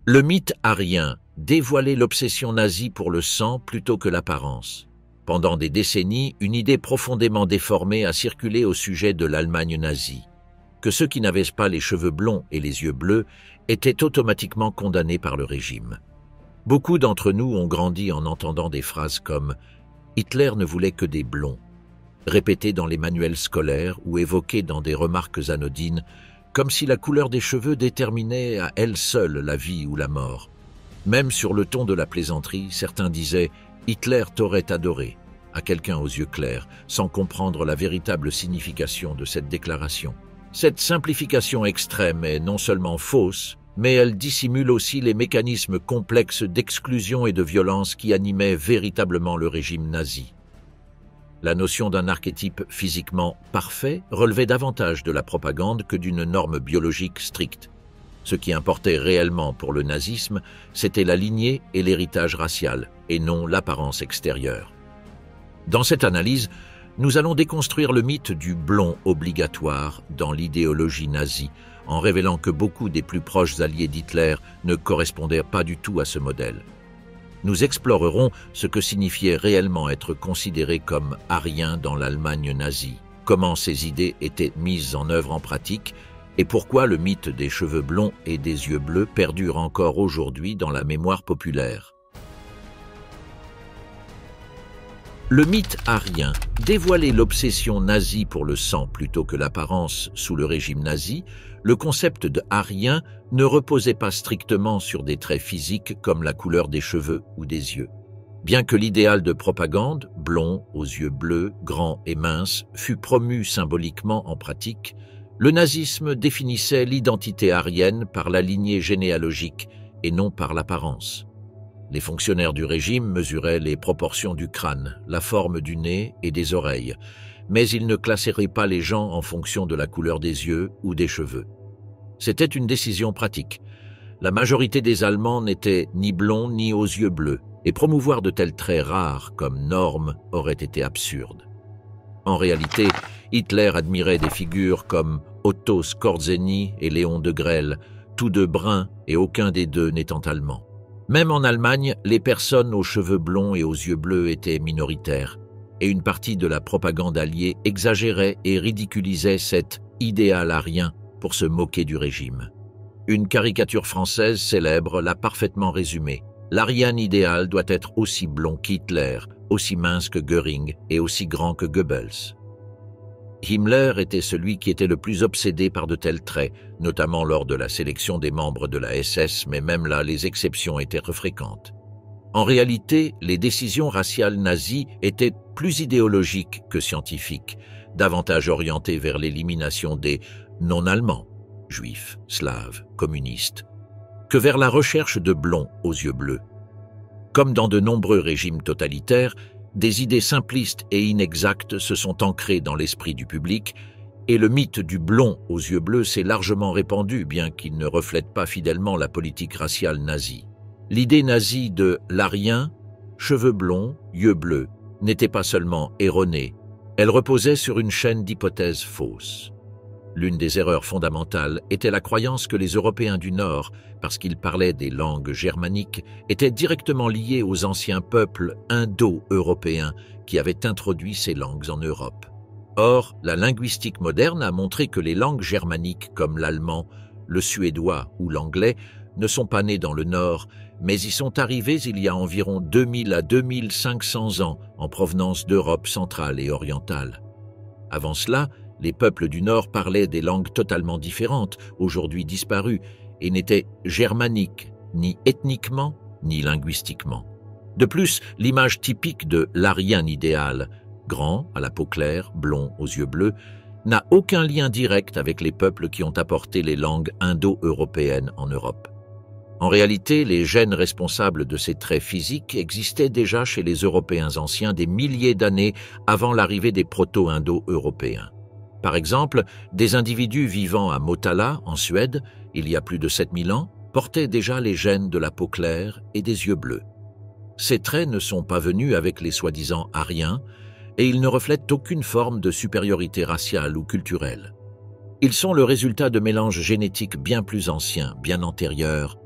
Le mythe arien dévoilait l'obsession nazie pour le sang plutôt que l'apparence. Pendant des décennies, une idée profondément déformée a circulé au sujet de l'Allemagne nazie, que ceux qui n'avaient pas les cheveux blonds et les yeux bleus étaient automatiquement condamnés par le régime. Beaucoup d'entre nous ont grandi en entendant des phrases comme « Hitler ne voulait que des blonds », répétées dans les manuels scolaires ou évoquées dans des remarques anodines, comme si la couleur des cheveux déterminait à elle seule la vie ou la mort. Même sur le ton de la plaisanterie, certains disaient « Hitler t'aurait adoré » à quelqu'un aux yeux clairs, sans comprendre la véritable signification de cette déclaration. Cette simplification extrême est non seulement fausse, mais elle dissimule aussi les mécanismes complexes d'exclusion et de violence qui animaient véritablement le régime nazi. La notion d'un archétype physiquement parfait relevait davantage de la propagande que d'une norme biologique stricte. Ce qui importait réellement pour le nazisme, c'était la lignée et l'héritage racial, et non l'apparence extérieure. Dans cette analyse, nous allons déconstruire le mythe du blond obligatoire dans l'idéologie nazie, en révélant que beaucoup des plus proches alliés d'Hitler ne correspondaient pas du tout à ce modèle. Nous explorerons ce que signifiait réellement être considéré comme arien dans l'Allemagne nazie, comment ces idées étaient mises en œuvre en pratique, et pourquoi le mythe des cheveux blonds et des yeux bleus perdure encore aujourd'hui dans la mémoire populaire. Le mythe arien dévoilait l'obsession nazie pour le sang plutôt que l'apparence sous le régime nazi. Le concept de arien ne reposait pas strictement sur des traits physiques comme la couleur des cheveux ou des yeux. Bien que l'idéal de propagande, blond, aux yeux bleus, grand et mince, fût promu symboliquement en pratique, le nazisme définissait l'identité aryenne par la lignée généalogique et non par l'apparence. Les fonctionnaires du régime mesuraient les proportions du crâne, la forme du nez et des oreilles, mais ils ne classeraient pas les gens en fonction de la couleur des yeux ou des cheveux. C'était une décision pratique. La majorité des Allemands n'étaient ni blonds ni aux yeux bleus, et promouvoir de tels traits rares comme norme aurait été absurde. En réalité, Hitler admirait des figures comme Otto Skorzeny et Léon Degrelle, tous deux bruns et aucun des deux n'étant allemand. Même en Allemagne, les personnes aux cheveux blonds et aux yeux bleus étaient minoritaires, et une partie de la propagande alliée exagérait et ridiculisait cet idéal arien pour se moquer du régime. Une caricature française célèbre l'a parfaitement résumé. L'arien idéal doit être aussi blond qu'Hitler, aussi mince que Göring et aussi grand que Goebbels. Himmler était celui qui était le plus obsédé par de tels traits, notamment lors de la sélection des membres de la SS, mais même là, les exceptions étaient fréquentes. En réalité, les décisions raciales nazies étaient plus idéologiques que scientifiques, davantage orientées vers l'élimination des non-allemands, juifs, slaves, communistes, que vers la recherche de blonds aux yeux bleus. Comme dans de nombreux régimes totalitaires, des idées simplistes et inexactes se sont ancrées dans l'esprit du public et le mythe du blond aux yeux bleus s'est largement répandu, bien qu'il ne reflète pas fidèlement la politique raciale nazie. L'idée nazie de l'arien, cheveux blonds, yeux bleus, n'était pas seulement erronée, elle reposait sur une chaîne d'hypothèses fausses. L'une des erreurs fondamentales était la croyance que les Européens du Nord, parce qu'ils parlaient des langues germaniques, étaient directement liés aux anciens peuples indo-européens qui avaient introduit ces langues en Europe. Or, la linguistique moderne a montré que les langues germaniques comme l'allemand, le suédois ou l'anglais ne sont pas nées dans le Nord, mais y sont arrivées il y a environ 2000 à 2500 ans en provenance d'Europe centrale et orientale. Avant cela, les peuples du Nord parlaient des langues totalement différentes, aujourd'hui disparues, et n'étaient germaniques, ni ethniquement, ni linguistiquement. De plus, l'image typique de l'arien idéal, grand, à la peau claire, blond aux yeux bleus, n'a aucun lien direct avec les peuples qui ont apporté les langues indo-européennes en Europe. En réalité, les gènes responsables de ces traits physiques existaient déjà chez les Européens anciens des milliers d'années avant l'arrivée des proto-indo-européens. Par exemple, des individus vivant à Motala, en Suède, il y a plus de 7000 ans, portaient déjà les gènes de la peau claire et des yeux bleus. Ces traits ne sont pas venus avec les soi-disant Aryens, et ils ne reflètent aucune forme de supériorité raciale ou culturelle. Ils sont le résultat de mélanges génétiques bien plus anciens, bien antérieurs,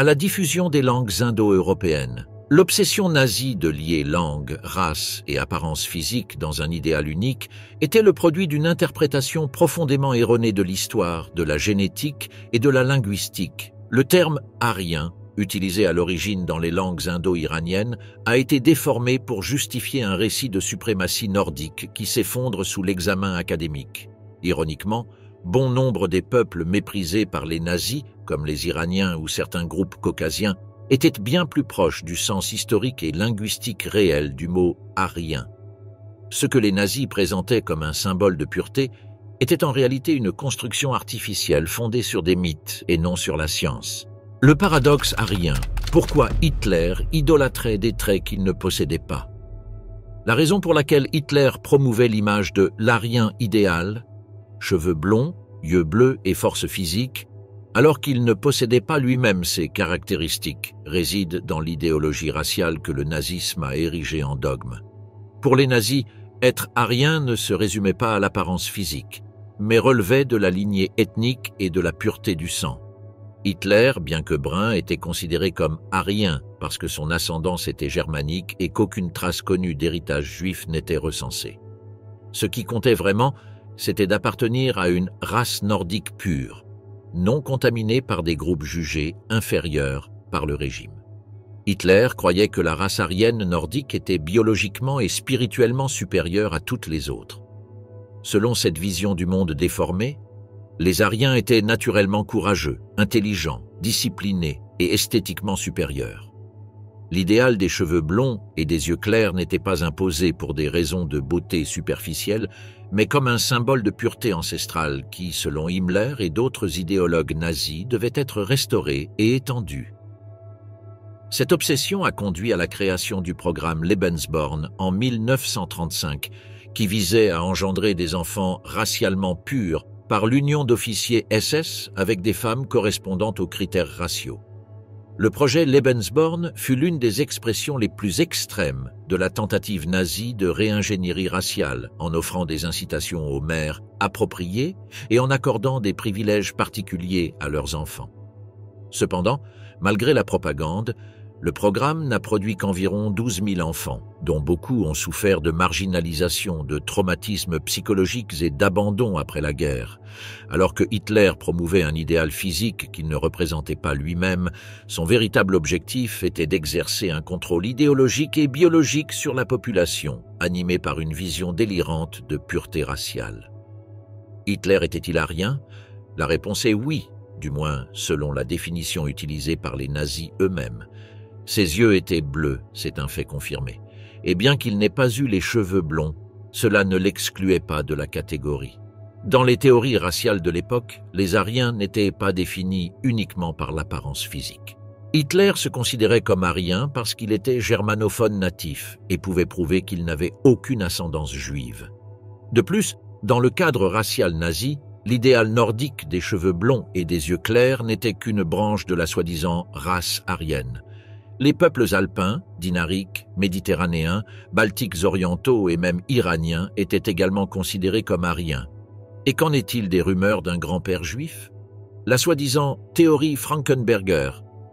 à la diffusion des langues indo-européennes. L'obsession nazie de lier langue, race et apparence physique dans un idéal unique était le produit d'une interprétation profondément erronée de l'histoire, de la génétique et de la linguistique. Le terme « arien », utilisé à l'origine dans les langues indo-iraniennes, a été déformé pour justifier un récit de suprématie nordique qui s'effondre sous l'examen académique. Ironiquement, bon nombre des peuples méprisés par les nazis, comme les Iraniens ou certains groupes caucasiens, étaient bien plus proches du sens historique et linguistique réel du mot « arien ». Ce que les nazis présentaient comme un symbole de pureté était en réalité une construction artificielle fondée sur des mythes et non sur la science. Le paradoxe arien, pourquoi Hitler idolâtrait des traits qu'il ne possédait pas? La raison pour laquelle Hitler promouvait l'image de l'arien idéal, cheveux blonds, yeux bleus et force physique, alors qu'il ne possédait pas lui-même ces caractéristiques, réside dans l'idéologie raciale que le nazisme a érigée en dogme. Pour les nazis, être arien ne se résumait pas à l'apparence physique, mais relevait de la lignée ethnique et de la pureté du sang. Hitler, bien que brun, était considéré comme arien parce que son ascendance était germanique et qu'aucune trace connue d'héritage juif n'était recensée. Ce qui comptait vraiment, c'était d'appartenir à une race nordique pure, non contaminée par des groupes jugés inférieurs par le régime. Hitler croyait que la race aryenne nordique était biologiquement et spirituellement supérieure à toutes les autres. Selon cette vision du monde déformé, les Aryens étaient naturellement courageux, intelligents, disciplinés et esthétiquement supérieurs. L'idéal des cheveux blonds et des yeux clairs n'était pas imposé pour des raisons de beauté superficielle, mais comme un symbole de pureté ancestrale qui, selon Himmler et d'autres idéologues nazis, devait être restauré et étendu. Cette obsession a conduit à la création du programme Lebensborn en 1935, qui visait à engendrer des enfants racialement purs par l'union d'officiers SS avec des femmes correspondant aux critères raciaux. Le projet Lebensborn fut l'une des expressions les plus extrêmes de la tentative nazie de réingénierie raciale en offrant des incitations aux mères appropriées et en accordant des privilèges particuliers à leurs enfants. Cependant, malgré la propagande, le programme n'a produit qu'environ 12 000 enfants, dont beaucoup ont souffert de marginalisation, de traumatismes psychologiques et d'abandon après la guerre. Alors que Hitler promouvait un idéal physique qu'il ne représentait pas lui-même, son véritable objectif était d'exercer un contrôle idéologique et biologique sur la population, animé par une vision délirante de pureté raciale. Hitler était-il arien? La réponse est oui, du moins selon la définition utilisée par les nazis eux-mêmes. Ses yeux étaient bleus, c'est un fait confirmé. Et bien qu'il n'ait pas eu les cheveux blonds, cela ne l'excluait pas de la catégorie. Dans les théories raciales de l'époque, les Aryens n'étaient pas définis uniquement par l'apparence physique. Hitler se considérait comme aryen parce qu'il était germanophone natif et pouvait prouver qu'il n'avait aucune ascendance juive. De plus, dans le cadre racial nazi, l'idéal nordique des cheveux blonds et des yeux clairs n'était qu'une branche de la soi-disant race aryenne. Les peuples alpins, dinariques, méditerranéens, baltiques orientaux et même iraniens étaient également considérés comme aryens. Et qu'en est-il des rumeurs d'un grand-père juif? La soi-disant théorie Frankenberger,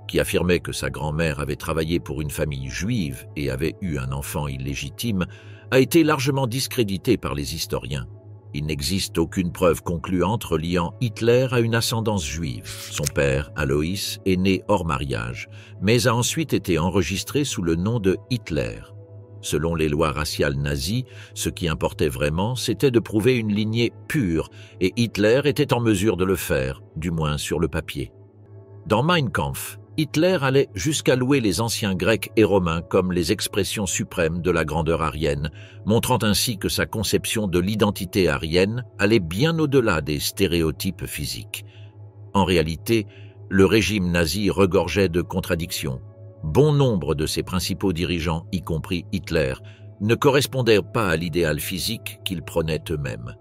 qui affirmait que sa grand-mère avait travaillé pour une famille juive et avait eu un enfant illégitime, a été largement discréditée par les historiens. Il n'existe aucune preuve concluante reliant Hitler à une ascendance juive. Son père, Alois, est né hors mariage, mais a ensuite été enregistré sous le nom de Hitler. Selon les lois raciales nazies, ce qui importait vraiment, c'était de prouver une lignée pure, et Hitler était en mesure de le faire, du moins sur le papier. Dans Mein Kampf, Hitler allait jusqu'à louer les anciens Grecs et Romains comme les expressions suprêmes de la grandeur aryenne, montrant ainsi que sa conception de l'identité aryenne allait bien au-delà des stéréotypes physiques. En réalité, le régime nazi regorgeait de contradictions. Bon nombre de ses principaux dirigeants, y compris Hitler, ne correspondaient pas à l'idéal physique qu'ils prônaient eux-mêmes.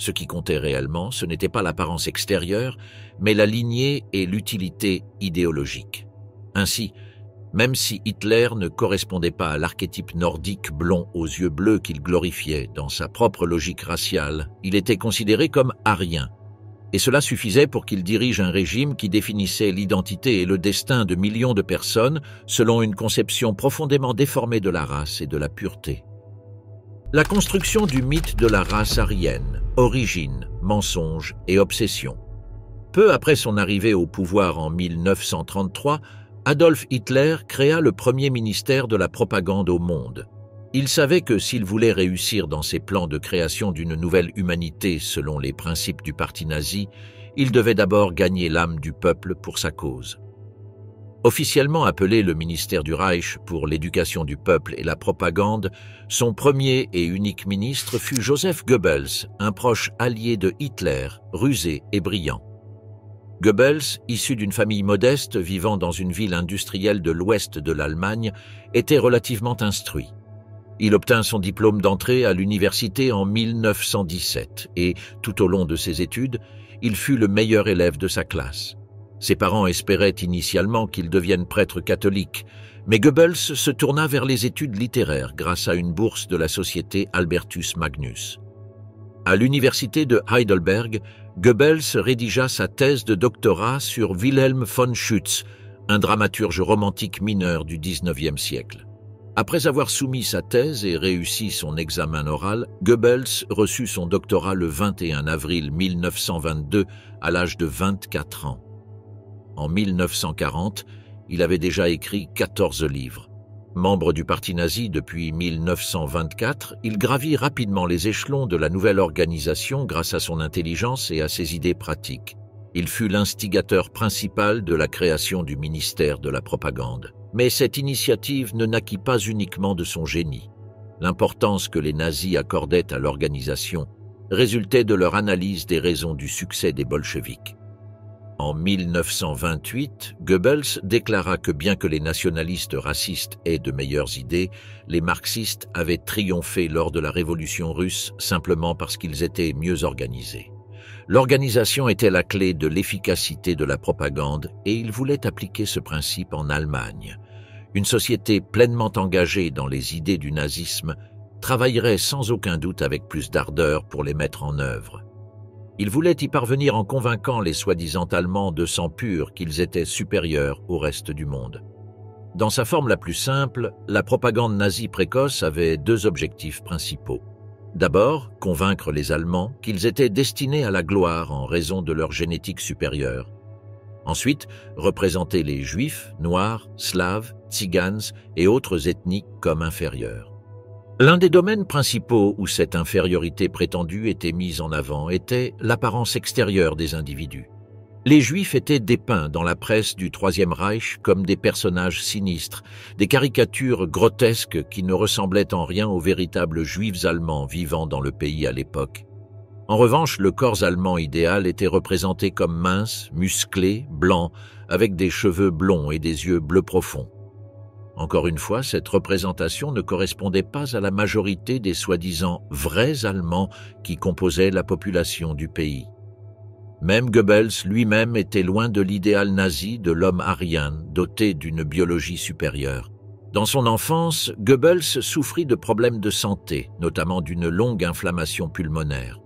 Ce qui comptait réellement, ce n'était pas l'apparence extérieure, mais la lignée et l'utilité idéologique. Ainsi, même si Hitler ne correspondait pas à l'archétype nordique blond aux yeux bleus qu'il glorifiait dans sa propre logique raciale, il était considéré comme aryen. Et cela suffisait pour qu'il dirige un régime qui définissait l'identité et le destin de millions de personnes selon une conception profondément déformée de la race et de la pureté. La construction du mythe de la race aryenne, origine, mensonge et obsession. Peu après son arrivée au pouvoir en 1933, Adolf Hitler créa le premier ministère de la propagande au monde. Il savait que s'il voulait réussir dans ses plans de création d'une nouvelle humanité selon les principes du parti nazi, il devait d'abord gagner l'âme du peuple pour sa cause. Officiellement appelé le ministère du Reich pour l'éducation du peuple et la propagande, son premier et unique ministre fut Joseph Goebbels, un proche allié de Hitler, rusé et brillant. Goebbels, issu d'une famille modeste vivant dans une ville industrielle de l'ouest de l'Allemagne, était relativement instruit. Il obtint son diplôme d'entrée à l'université en 1917 et, tout au long de ses études, il fut le meilleur élève de sa classe. Ses parents espéraient initialement qu'il devienne prêtre catholique, mais Goebbels se tourna vers les études littéraires grâce à une bourse de la société Albertus Magnus. À l'université de Heidelberg, Goebbels rédigea sa thèse de doctorat sur Wilhelm von Schütz, un dramaturge romantique mineur du XIXe siècle. Après avoir soumis sa thèse et réussi son examen oral, Goebbels reçut son doctorat le 21 avril 1922 à l'âge de 24 ans. En 1940, il avait déjà écrit 14 livres. Membre du parti nazi depuis 1924, il gravit rapidement les échelons de la nouvelle organisation grâce à son intelligence et à ses idées pratiques. Il fut l'instigateur principal de la création du ministère de la propagande. Mais cette initiative ne naquit pas uniquement de son génie. L'importance que les nazis accordaient à l'organisation résultait de leur analyse des raisons du succès des bolcheviks. En 1928, Goebbels déclara que bien que les nationalistes racistes aient de meilleures idées, les marxistes avaient triomphé lors de la Révolution russe simplement parce qu'ils étaient mieux organisés. L'organisation était la clé de l'efficacité de la propagande et il voulait appliquer ce principe en Allemagne. Une société pleinement engagée dans les idées du nazisme travaillerait sans aucun doute avec plus d'ardeur pour les mettre en œuvre. Il voulait y parvenir en convainquant les soi-disant Allemands de sang pur qu'ils étaient supérieurs au reste du monde. Dans sa forme la plus simple, la propagande nazie précoce avait deux objectifs principaux. D'abord, convaincre les Allemands qu'ils étaient destinés à la gloire en raison de leur génétique supérieure. Ensuite, représenter les Juifs, Noirs, Slaves, Tziganes et autres ethnies comme inférieurs. L'un des domaines principaux où cette infériorité prétendue était mise en avant était l'apparence extérieure des individus. Les Juifs étaient dépeints dans la presse du Troisième Reich comme des personnages sinistres, des caricatures grotesques qui ne ressemblaient en rien aux véritables Juifs allemands vivant dans le pays à l'époque. En revanche, le corps allemand idéal était représenté comme mince, musclé, blanc, avec des cheveux blonds et des yeux bleus profonds. Encore une fois, cette représentation ne correspondait pas à la majorité des soi-disant vrais Allemands qui composaient la population du pays. Même Goebbels lui-même était loin de l'idéal nazi de l'homme aryen, doté d'une biologie supérieure. Dans son enfance, Goebbels souffrit de problèmes de santé, notamment d'une longue inflammation pulmonaire.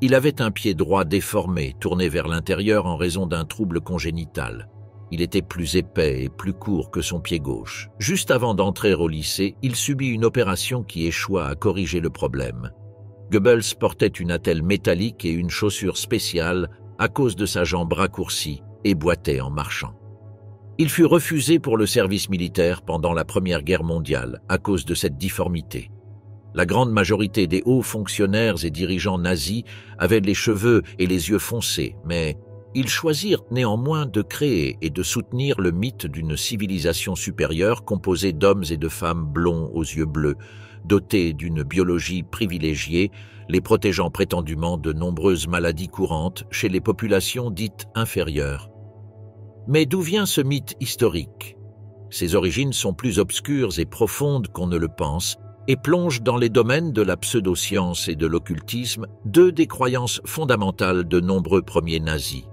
Il avait un pied droit déformé, tourné vers l'intérieur en raison d'un trouble congénital. Il était plus épais et plus court que son pied gauche. Juste avant d'entrer au lycée, il subit une opération qui échoua à corriger le problème. Goebbels portait une attelle métallique et une chaussure spéciale à cause de sa jambe raccourcie et boitait en marchant. Il fut refusé pour le service militaire pendant la Première Guerre mondiale à cause de cette difformité. La grande majorité des hauts fonctionnaires et dirigeants nazis avaient les cheveux et les yeux foncés, mais ils choisirent néanmoins de créer et de soutenir le mythe d'une civilisation supérieure composée d'hommes et de femmes blonds aux yeux bleus, dotés d'une biologie privilégiée, les protégeant prétendument de nombreuses maladies courantes chez les populations dites inférieures. Mais d'où vient ce mythe historique? Ses origines sont plus obscures et profondes qu'on ne le pense et plongent dans les domaines de la pseudoscience et de l'occultisme, deux des croyances fondamentales de nombreux premiers nazis.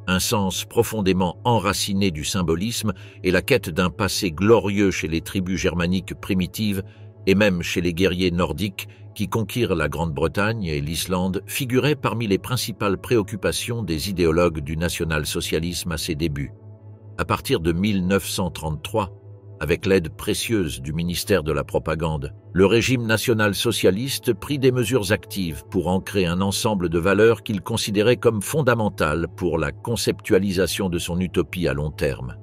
Un sens profondément enraciné du symbolisme et la quête d'un passé glorieux chez les tribus germaniques primitives et même chez les guerriers nordiques qui conquiert la Grande-Bretagne et l'Islande, figurait parmi les principales préoccupations des idéologues du national-socialisme à ses débuts. À partir de 1933, avec l'aide précieuse du ministère de la Propagande, le régime national-socialiste prit des mesures actives pour ancrer un ensemble de valeurs qu'il considérait comme fondamentales pour la conceptualisation de son utopie à long terme.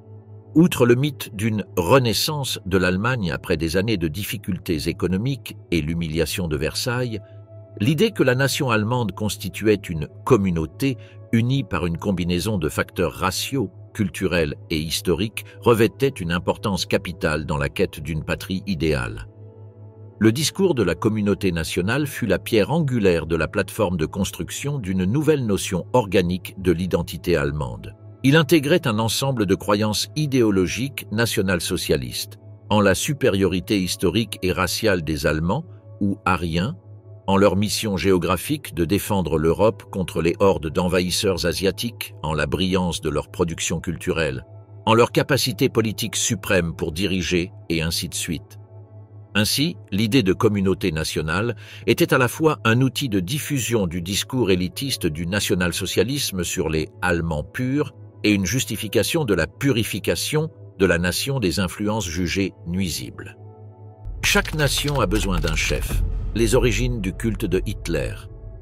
Outre le mythe d'une renaissance de l'Allemagne après des années de difficultés économiques et l'humiliation de Versailles, l'idée que la nation allemande constituait une communauté unie par une combinaison de facteurs raciaux, culturels et historiques revêtait une importance capitale dans la quête d'une patrie idéale. Le discours de la communauté nationale fut la pierre angulaire de la plateforme de construction d'une nouvelle notion organique de l'identité allemande. Il intégrait un ensemble de croyances idéologiques national-socialistes, en la supériorité historique et raciale des Allemands, ou Aryens, en leur mission géographique de défendre l'Europe contre les hordes d'envahisseurs asiatiques, en la brillance de leur production culturelle, en leur capacité politique suprême pour diriger, et ainsi de suite. Ainsi, l'idée de communauté nationale était à la fois un outil de diffusion du discours élitiste du national-socialisme sur les Allemands purs et une justification de la purification de la nation des influences jugées nuisibles. Chaque nation a besoin d'un chef. Les origines du culte de Hitler.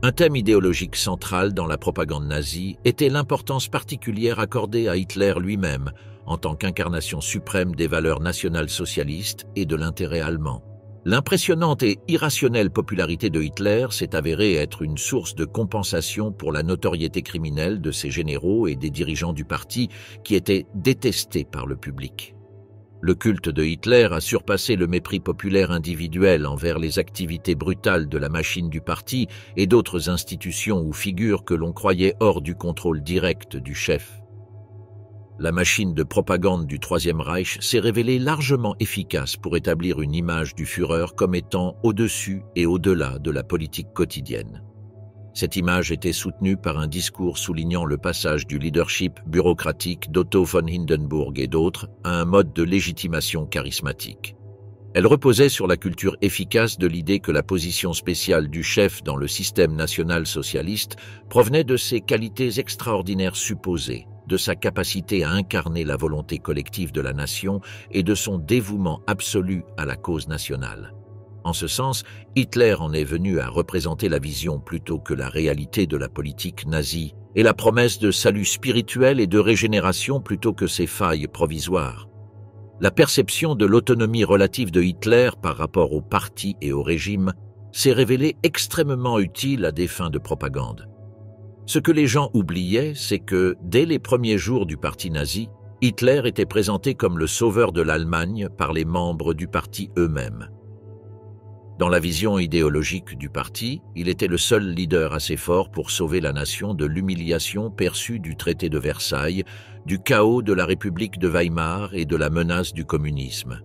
Un thème idéologique central dans la propagande nazie était l'importance particulière accordée à Hitler lui-même en tant qu'incarnation suprême des valeurs nationales socialistes et de l'intérêt allemand. L'impressionnante et irrationnelle popularité de Hitler s'est avérée être une source de compensation pour la notoriété criminelle de ses généraux et des dirigeants du parti qui étaient détestés par le public. Le culte de Hitler a surpassé le mépris populaire individuel envers les activités brutales de la machine du parti et d'autres institutions ou figures que l'on croyait hors du contrôle direct du chef. La machine de propagande du Troisième Reich s'est révélée largement efficace pour établir une image du Führer comme étant au-dessus et au-delà de la politique quotidienne. Cette image était soutenue par un discours soulignant le passage du leadership bureaucratique d'Otto von Hindenburg et d'autres à un mode de légitimation charismatique. Elle reposait sur la culture efficace de l'idée que la position spéciale du chef dans le système national-socialiste provenait de ses qualités extraordinaires supposées, de sa capacité à incarner la volonté collective de la nation et de son dévouement absolu à la cause nationale. En ce sens, Hitler en est venu à représenter la vision plutôt que la réalité de la politique nazie et la promesse de salut spirituel et de régénération plutôt que ses failles provisoires. La perception de l'autonomie relative de Hitler par rapport au parti et au régime s'est révélée extrêmement utile à des fins de propagande. Ce que les gens oubliaient, c'est que, dès les premiers jours du parti nazi, Hitler était présenté comme le sauveur de l'Allemagne par les membres du parti eux-mêmes. Dans la vision idéologique du parti, il était le seul leader assez fort pour sauver la nation de l'humiliation perçue du traité de Versailles, du chaos de la République de Weimar et de la menace du communisme.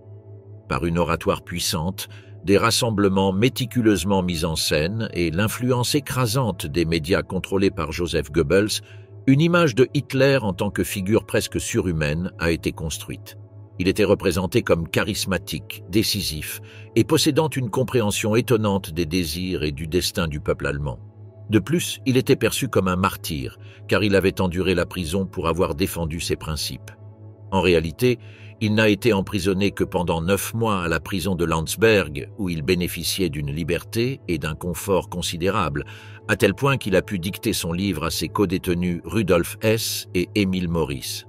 Par une oratoire puissante, des rassemblements méticuleusement mis en scène et l'influence écrasante des médias contrôlés par Joseph Goebbels, une image de Hitler en tant que figure presque surhumaine a été construite. Il était représenté comme charismatique, décisif et possédant une compréhension étonnante des désirs et du destin du peuple allemand. De plus, il était perçu comme un martyr, car il avait enduré la prison pour avoir défendu ses principes. En réalité, il n'a été emprisonné que pendant 9 mois à la prison de Landsberg, où il bénéficiait d'une liberté et d'un confort considérable, à tel point qu'il a pu dicter son livre à ses codétenus Rudolf Hess et Emil Maurice.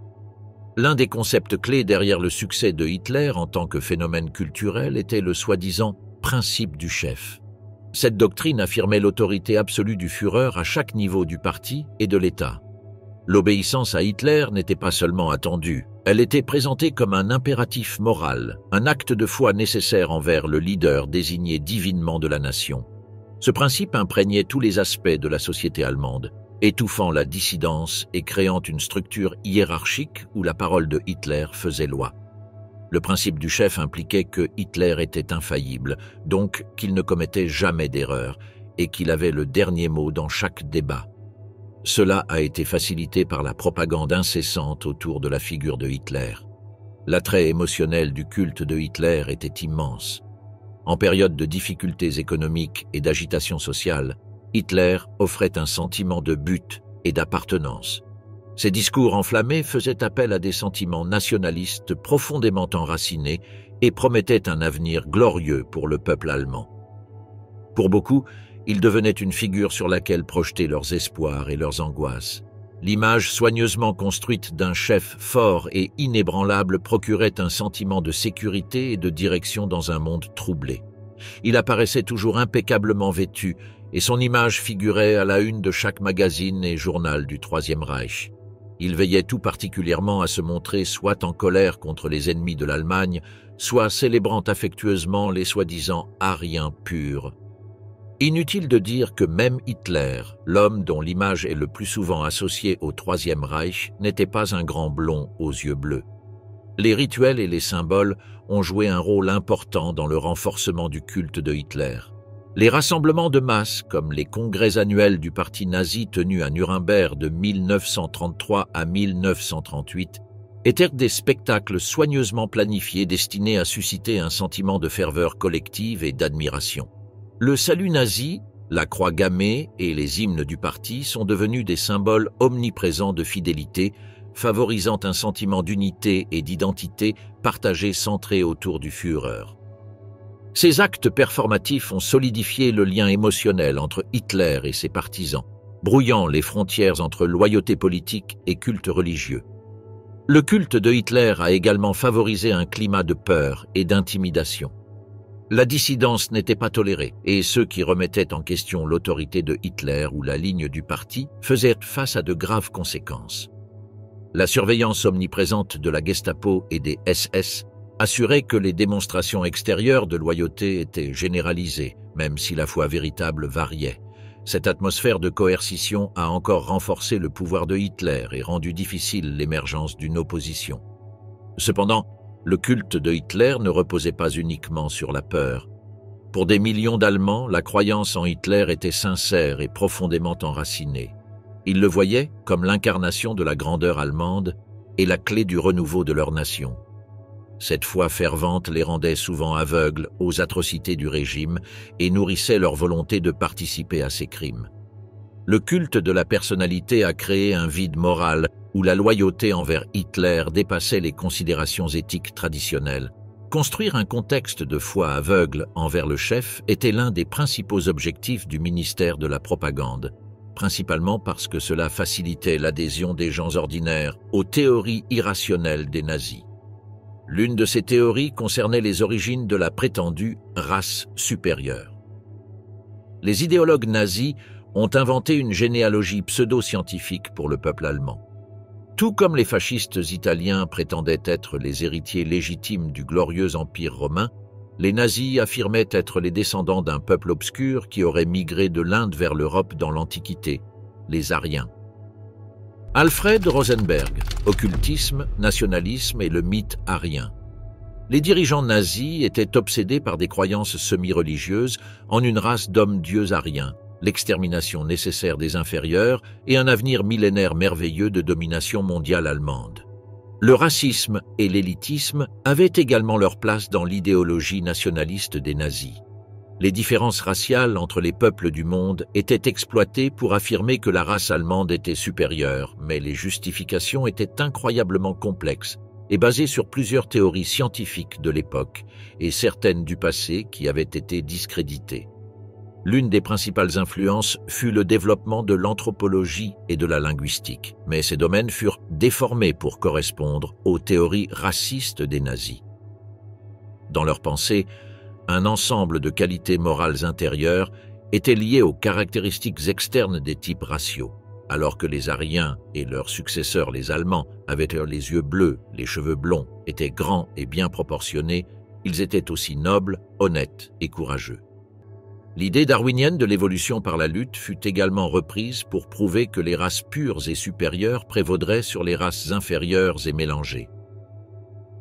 L'un des concepts clés derrière le succès de Hitler en tant que phénomène culturel était le soi-disant « principe du chef ». Cette doctrine affirmait l'autorité absolue du Führer à chaque niveau du parti et de l'État. L'obéissance à Hitler n'était pas seulement attendue, elle était présentée comme un impératif moral, un acte de foi nécessaire envers le leader désigné divinement de la nation. Ce principe imprégnait tous les aspects de la société allemande, étouffant la dissidence et créant une structure hiérarchique où la parole de Hitler faisait loi. Le principe du chef impliquait que Hitler était infaillible, donc qu'il ne commettait jamais d'erreur et qu'il avait le dernier mot dans chaque débat. Cela a été facilité par la propagande incessante autour de la figure de Hitler. L'attrait émotionnel du culte de Hitler était immense. En période de difficultés économiques et d'agitation sociale, Hitler offrait un sentiment de but et d'appartenance. Ses discours enflammés faisaient appel à des sentiments nationalistes profondément enracinés et promettaient un avenir glorieux pour le peuple allemand. Pour beaucoup, il devenait une figure sur laquelle projeter leurs espoirs et leurs angoisses. L'image soigneusement construite d'un chef fort et inébranlable procurait un sentiment de sécurité et de direction dans un monde troublé. Il apparaissait toujours impeccablement vêtu et son image figurait à la une de chaque magazine et journal du Troisième Reich. Il veillait tout particulièrement à se montrer soit en colère contre les ennemis de l'Allemagne, soit célébrant affectueusement les soi-disant Aryens purs. Inutile de dire que même Hitler, l'homme dont l'image est le plus souvent associée au Troisième Reich, n'était pas un grand blond aux yeux bleus. Les rituels et les symboles ont joué un rôle important dans le renforcement du culte de Hitler. Les rassemblements de masse, comme les congrès annuels du parti nazi tenus à Nuremberg de 1933 à 1938, étaient des spectacles soigneusement planifiés destinés à susciter un sentiment de ferveur collective et d'admiration. Le salut nazi, la croix gammée et les hymnes du parti sont devenus des symboles omniprésents de fidélité, favorisant un sentiment d'unité et d'identité partagé centré autour du Führer. Ces actes performatifs ont solidifié le lien émotionnel entre Hitler et ses partisans, brouillant les frontières entre loyauté politique et culte religieux. Le culte de Hitler a également favorisé un climat de peur et d'intimidation. La dissidence n'était pas tolérée, et ceux qui remettaient en question l'autorité de Hitler ou la ligne du parti faisaient face à de graves conséquences. La surveillance omniprésente de la Gestapo et des SS assurait que les démonstrations extérieures de loyauté étaient généralisées, même si la foi véritable variait. Cette atmosphère de coercition a encore renforcé le pouvoir de Hitler et rendu difficile l'émergence d'une opposition. Cependant, le culte de Hitler ne reposait pas uniquement sur la peur. Pour des millions d'Allemands, la croyance en Hitler était sincère et profondément enracinée. Ils le voyaient comme l'incarnation de la grandeur allemande et la clé du renouveau de leur nation. Cette foi fervente les rendait souvent aveugles aux atrocités du régime et nourrissait leur volonté de participer à ses crimes. Le culte de la personnalité a créé un vide moral où la loyauté envers Hitler dépassait les considérations éthiques traditionnelles. Construire un contexte de foi aveugle envers le chef était l'un des principaux objectifs du ministère de la Propagande, principalement parce que cela facilitait l'adhésion des gens ordinaires aux théories irrationnelles des nazis. L'une de ces théories concernait les origines de la prétendue race supérieure. Les idéologues nazis ont inventé une généalogie pseudo-scientifique pour le peuple allemand. Tout comme les fascistes italiens prétendaient être les héritiers légitimes du glorieux empire romain, les nazis affirmaient être les descendants d'un peuple obscur qui aurait migré de l'Inde vers l'Europe dans l'Antiquité, les Aryens. Alfred Rosenberg, occultisme, nationalisme et le mythe aryen. Les dirigeants nazis étaient obsédés par des croyances semi-religieuses en une race d'hommes-dieux aryens, l'extermination nécessaire des inférieurs et un avenir millénaire merveilleux de domination mondiale allemande. Le racisme et l'élitisme avaient également leur place dans l'idéologie nationaliste des nazis. Les différences raciales entre les peuples du monde étaient exploitées pour affirmer que la race allemande était supérieure, mais les justifications étaient incroyablement complexes et basées sur plusieurs théories scientifiques de l'époque et certaines du passé qui avaient été discréditées. L'une des principales influences fut le développement de l'anthropologie et de la linguistique, mais ces domaines furent déformés pour correspondre aux théories racistes des nazis. Dans leur pensée, un ensemble de qualités morales intérieures était lié aux caractéristiques externes des types raciaux. Alors que les Aryens et leurs successeurs, les Allemands, avaient les yeux bleus, les cheveux blonds, étaient grands et bien proportionnés, ils étaient aussi nobles, honnêtes et courageux. L'idée darwinienne de l'évolution par la lutte fut également reprise pour prouver que les races pures et supérieures prévaudraient sur les races inférieures et mélangées.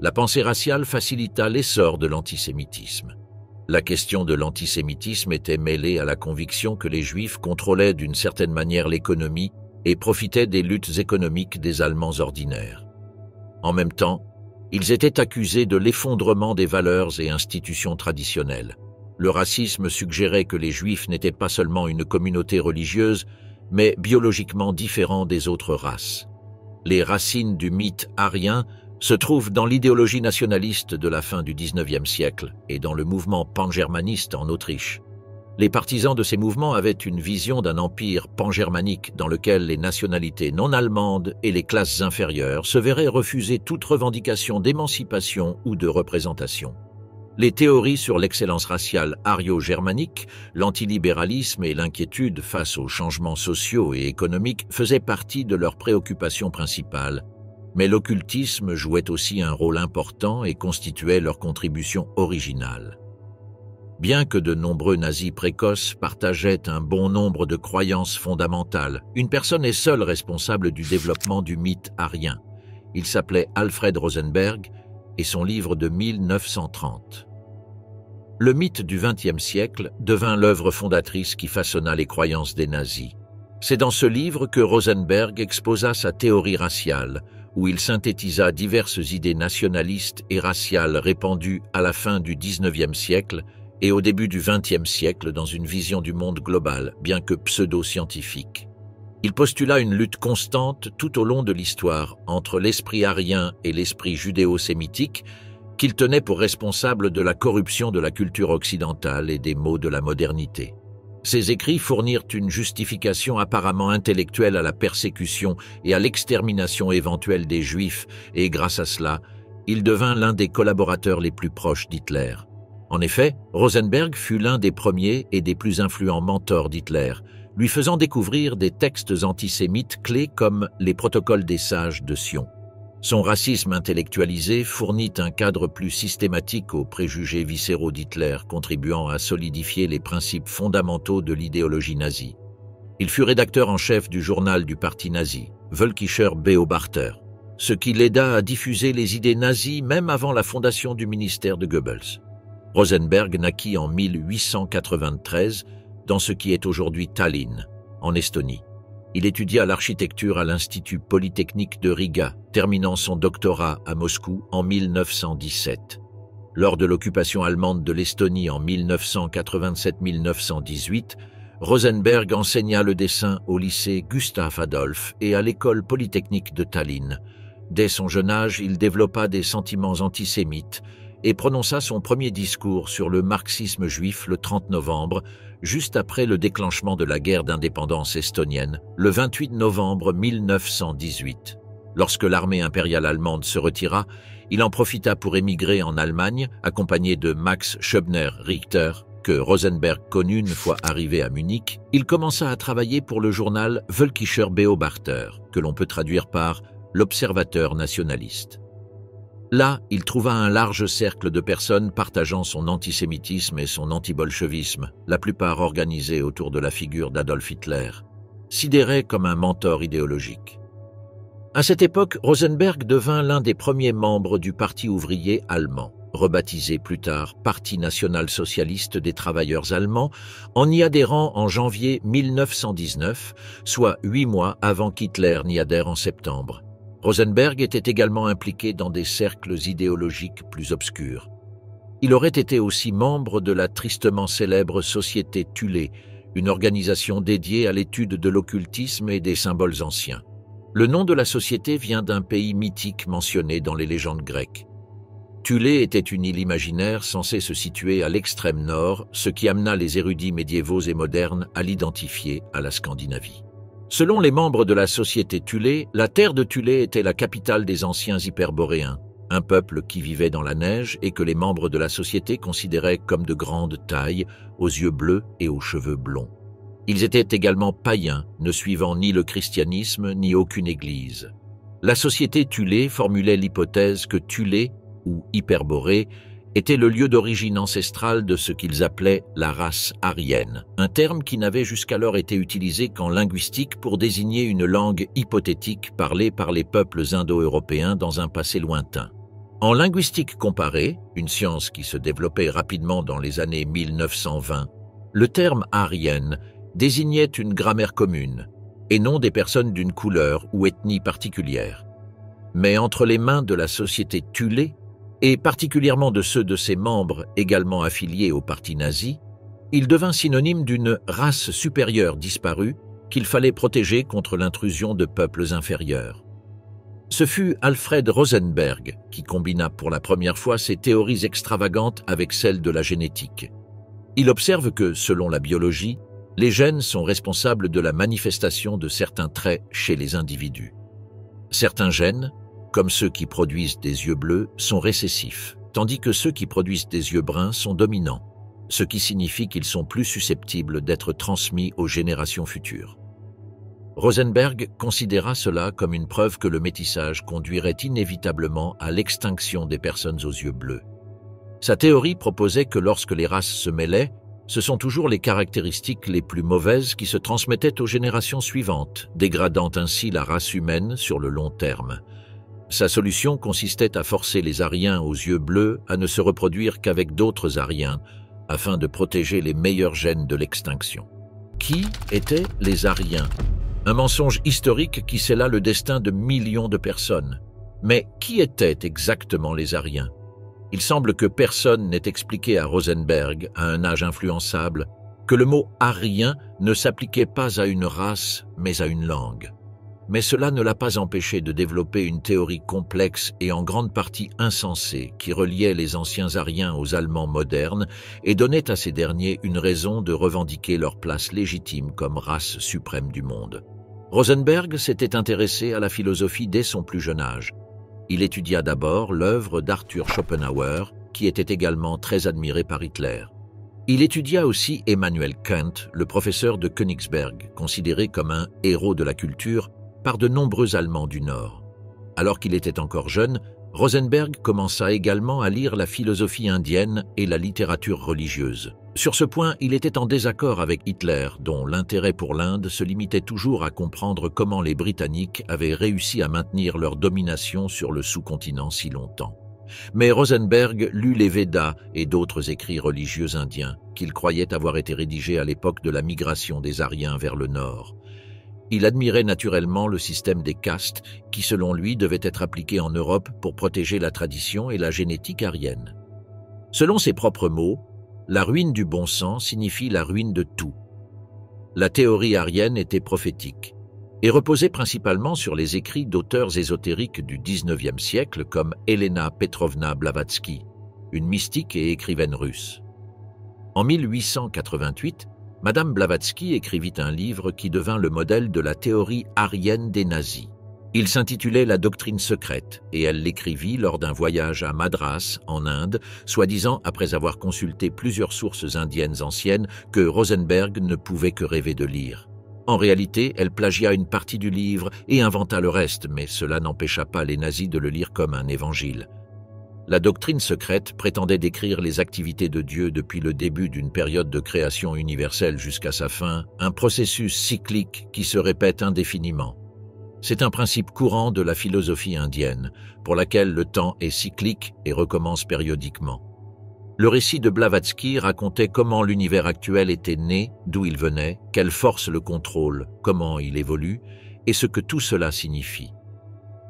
La pensée raciale facilita l'essor de l'antisémitisme. La question de l'antisémitisme était mêlée à la conviction que les Juifs contrôlaient d'une certaine manière l'économie et profitaient des luttes économiques des Allemands ordinaires. En même temps, ils étaient accusés de l'effondrement des valeurs et institutions traditionnelles. Le racisme suggérait que les Juifs n'étaient pas seulement une communauté religieuse, mais biologiquement différents des autres races. Les racines du mythe arien se trouvent dans l'idéologie nationaliste de la fin du XIXe siècle et dans le mouvement pangermaniste en Autriche. Les partisans de ces mouvements avaient une vision d'un empire pangermanique dans lequel les nationalités non allemandes et les classes inférieures se verraient refuser toute revendication d'émancipation ou de représentation. Les théories sur l'excellence raciale ario-germanique, l'antilibéralisme et l'inquiétude face aux changements sociaux et économiques faisaient partie de leurs préoccupations principales, mais l'occultisme jouait aussi un rôle important et constituait leur contribution originale. Bien que de nombreux nazis précoces partageaient un bon nombre de croyances fondamentales, une personne est seule responsable du développement du mythe arien. Il s'appelait Alfred Rosenberg et son livre de 1930. Le mythe du XXe siècle devint l'œuvre fondatrice qui façonna les croyances des nazis. C'est dans ce livre que Rosenberg exposa sa théorie raciale, où il synthétisa diverses idées nationalistes et raciales répandues à la fin du XIXe siècle et au début du XXe siècle dans une vision du monde globale, bien que pseudo-scientifique. Il postula une lutte constante tout au long de l'histoire entre l'esprit arien et l'esprit judéo-sémitique qu'il tenait pour responsable de la corruption de la culture occidentale et des maux de la modernité. Ses écrits fournirent une justification apparemment intellectuelle à la persécution et à l'extermination éventuelle des Juifs, et grâce à cela, il devint l'un des collaborateurs les plus proches d'Hitler. En effet, Rosenberg fut l'un des premiers et des plus influents mentors d'Hitler, lui faisant découvrir des textes antisémites clés comme les Protocoles des sages de Sion. Son racisme intellectualisé fournit un cadre plus systématique aux préjugés viscéraux d'Hitler, contribuant à solidifier les principes fondamentaux de l'idéologie nazie. Il fut rédacteur en chef du journal du parti nazi, Völkischer Beobachter, ce qui l'aida à diffuser les idées nazies même avant la fondation du ministère de Goebbels. Rosenberg naquit en 1893 dans ce qui est aujourd'hui Tallinn, en Estonie. Il étudia l'architecture à l'Institut Polytechnique de Riga, terminant son doctorat à Moscou en 1917. Lors de l'occupation allemande de l'Estonie en 1987-1918, Rosenberg enseigna le dessin au lycée Gustav Adolf et à l'école polytechnique de Tallinn. Dès son jeune âge, il développa des sentiments antisémites et prononça son premier discours sur le marxisme juif le 30 novembre, juste après le déclenchement de la guerre d'indépendance estonienne, le 28 novembre 1918. Lorsque l'armée impériale allemande se retira, il en profita pour émigrer en Allemagne, accompagné de Max Schöbner-Richter, que Rosenberg connut une fois arrivé à Munich. Il commença à travailler pour le journal Völkischer Beobachter, que l'on peut traduire par « l'observateur nationaliste ». Là, il trouva un large cercle de personnes partageant son antisémitisme et son antibolchevisme, la plupart organisés autour de la figure d'Adolf Hitler, sidéré comme un mentor idéologique. À cette époque, Rosenberg devint l'un des premiers membres du Parti ouvrier allemand, rebaptisé plus tard Parti national-socialiste des travailleurs allemands, en y adhérant en janvier 1919, soit 8 mois avant qu'Hitler n'y adhère en septembre. Rosenberg était également impliqué dans des cercles idéologiques plus obscurs. Il aurait été aussi membre de la tristement célèbre Société Thulé, une organisation dédiée à l'étude de l'occultisme et des symboles anciens. Le nom de la société vient d'un pays mythique mentionné dans les légendes grecques. Thulé était une île imaginaire censée se situer à l'extrême nord, ce qui amena les érudits médiévaux et modernes à l'identifier à la Scandinavie. Selon les membres de la société Thulé, la terre de Thulé était la capitale des anciens hyperboréens, un peuple qui vivait dans la neige et que les membres de la société considéraient comme de grande taille, aux yeux bleus et aux cheveux blonds. Ils étaient également païens, ne suivant ni le christianisme ni aucune église. La société Thulé formulait l'hypothèse que Thulé, ou Hyperborée, était le lieu d'origine ancestrale de ce qu'ils appelaient la race aryenne, un terme qui n'avait jusqu'alors été utilisé qu'en linguistique pour désigner une langue hypothétique parlée par les peuples indo-européens dans un passé lointain. En linguistique comparée, une science qui se développait rapidement dans les années 1920, le terme aryenne désignait une grammaire commune, et non des personnes d'une couleur ou ethnie particulière. Mais entre les mains de la société Thulé, et particulièrement de ceux de ses membres également affiliés au parti nazi, il devint synonyme d'une race supérieure disparue qu'il fallait protéger contre l'intrusion de peuples inférieurs. Ce fut Alfred Rosenberg qui combina pour la première fois ces théories extravagantes avec celles de la génétique. Il observe que, selon la biologie, les gènes sont responsables de la manifestation de certains traits chez les individus. Certains gènes, comme ceux qui produisent des yeux bleus, sont récessifs, tandis que ceux qui produisent des yeux bruns sont dominants, ce qui signifie qu'ils sont plus susceptibles d'être transmis aux générations futures. Rosenberg considéra cela comme une preuve que le métissage conduirait inévitablement à l'extinction des personnes aux yeux bleus. Sa théorie proposait que lorsque les races se mêlaient, ce sont toujours les caractéristiques les plus mauvaises qui se transmettaient aux générations suivantes, dégradant ainsi la race humaine sur le long terme. Sa solution consistait à forcer les Aryens aux yeux bleus à ne se reproduire qu'avec d'autres Aryens, afin de protéger les meilleurs gènes de l'extinction. Qui étaient les Aryens ? Un mensonge historique qui scella le destin de millions de personnes. Mais qui étaient exactement les Aryens ? Il semble que personne n'ait expliqué à Rosenberg, à un âge influençable, que le mot « aryen » ne s'appliquait pas à une race, mais à une langue. Mais cela ne l'a pas empêché de développer une théorie complexe et en grande partie insensée qui reliait les anciens Aryens aux Allemands modernes et donnait à ces derniers une raison de revendiquer leur place légitime comme race suprême du monde. Rosenberg s'était intéressé à la philosophie dès son plus jeune âge. Il étudia d'abord l'œuvre d'Arthur Schopenhauer, qui était également très admiré par Hitler. Il étudia aussi Emmanuel Kant, le professeur de Königsberg, considéré comme un héros de la culture par de nombreux Allemands du Nord. Alors qu'il était encore jeune, Rosenberg commença également à lire la philosophie indienne et la littérature religieuse. Sur ce point, il était en désaccord avec Hitler, dont l'intérêt pour l'Inde se limitait toujours à comprendre comment les Britanniques avaient réussi à maintenir leur domination sur le sous-continent si longtemps. Mais Rosenberg lut les Védas et d'autres écrits religieux indiens, qu'il croyait avoir été rédigés à l'époque de la migration des Aryens vers le nord. Il admirait naturellement le système des castes, qui selon lui devait être appliqué en Europe pour protéger la tradition et la génétique aryenne. Selon ses propres mots, la ruine du bon sens signifie la ruine de tout. La théorie aryenne était prophétique et reposait principalement sur les écrits d'auteurs ésotériques du XIXe siècle comme Elena Petrovna Blavatsky, une mystique et écrivaine russe. En 1888, Madame Blavatsky écrivit un livre qui devint le modèle de la théorie aryenne des nazis. Il s'intitulait « La doctrine secrète » et elle l'écrivit lors d'un voyage à Madras, en Inde, soi-disant après avoir consulté plusieurs sources indiennes anciennes que Rosenberg ne pouvait que rêver de lire. En réalité, elle plagia une partie du livre et inventa le reste, mais cela n'empêcha pas les nazis de le lire comme un évangile. La doctrine secrète prétendait décrire les activités de Dieu depuis le début d'une période de création universelle jusqu'à sa fin, un processus cyclique qui se répète indéfiniment. C'est un principe courant de la philosophie indienne, pour laquelle le temps est cyclique et recommence périodiquement. Le récit de Blavatsky racontait comment l'univers actuel était né, d'où il venait, quelle force le contrôle, comment il évolue, et ce que tout cela signifie.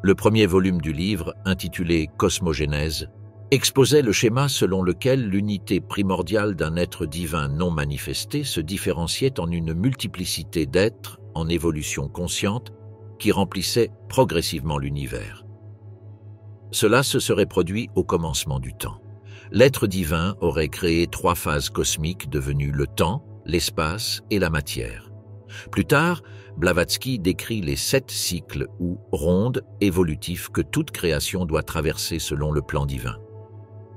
Le premier volume du livre, intitulé « Cosmogénèse », exposait le schéma selon lequel l'unité primordiale d'un être divin non manifesté se différenciait en une multiplicité d'êtres en évolution consciente qui remplissaient progressivement l'univers. Cela se serait produit au commencement du temps. L'être divin aurait créé 3 phases cosmiques devenues le temps, l'espace et la matière. Plus tard, Blavatsky décrit les 7 cycles ou rondes évolutifs que toute création doit traverser selon le plan divin.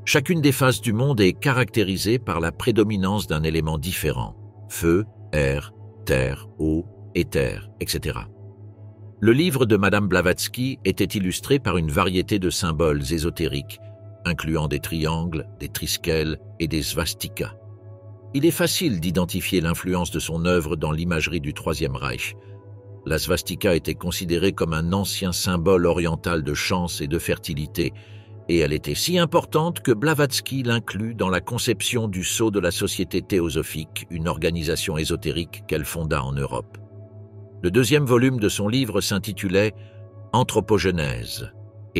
Chacune des phases du monde est caractérisée par la prédominance d'un élément différent, feu, air, terre, eau, éther, etc. Le livre de Madame Blavatsky était illustré par une variété de symboles ésotériques, incluant des triangles, des triskèles et des svastikas. Il est facile d'identifier l'influence de son œuvre dans l'imagerie du Troisième Reich. La svastika était considérée comme un ancien symbole oriental de chance et de fertilité, et elle était si importante que Blavatsky l'inclut dans la conception du sceau de la Société théosophique, une organisation ésotérique qu'elle fonda en Europe. Le 2e volume de son livre s'intitulait « Anthropogenèse »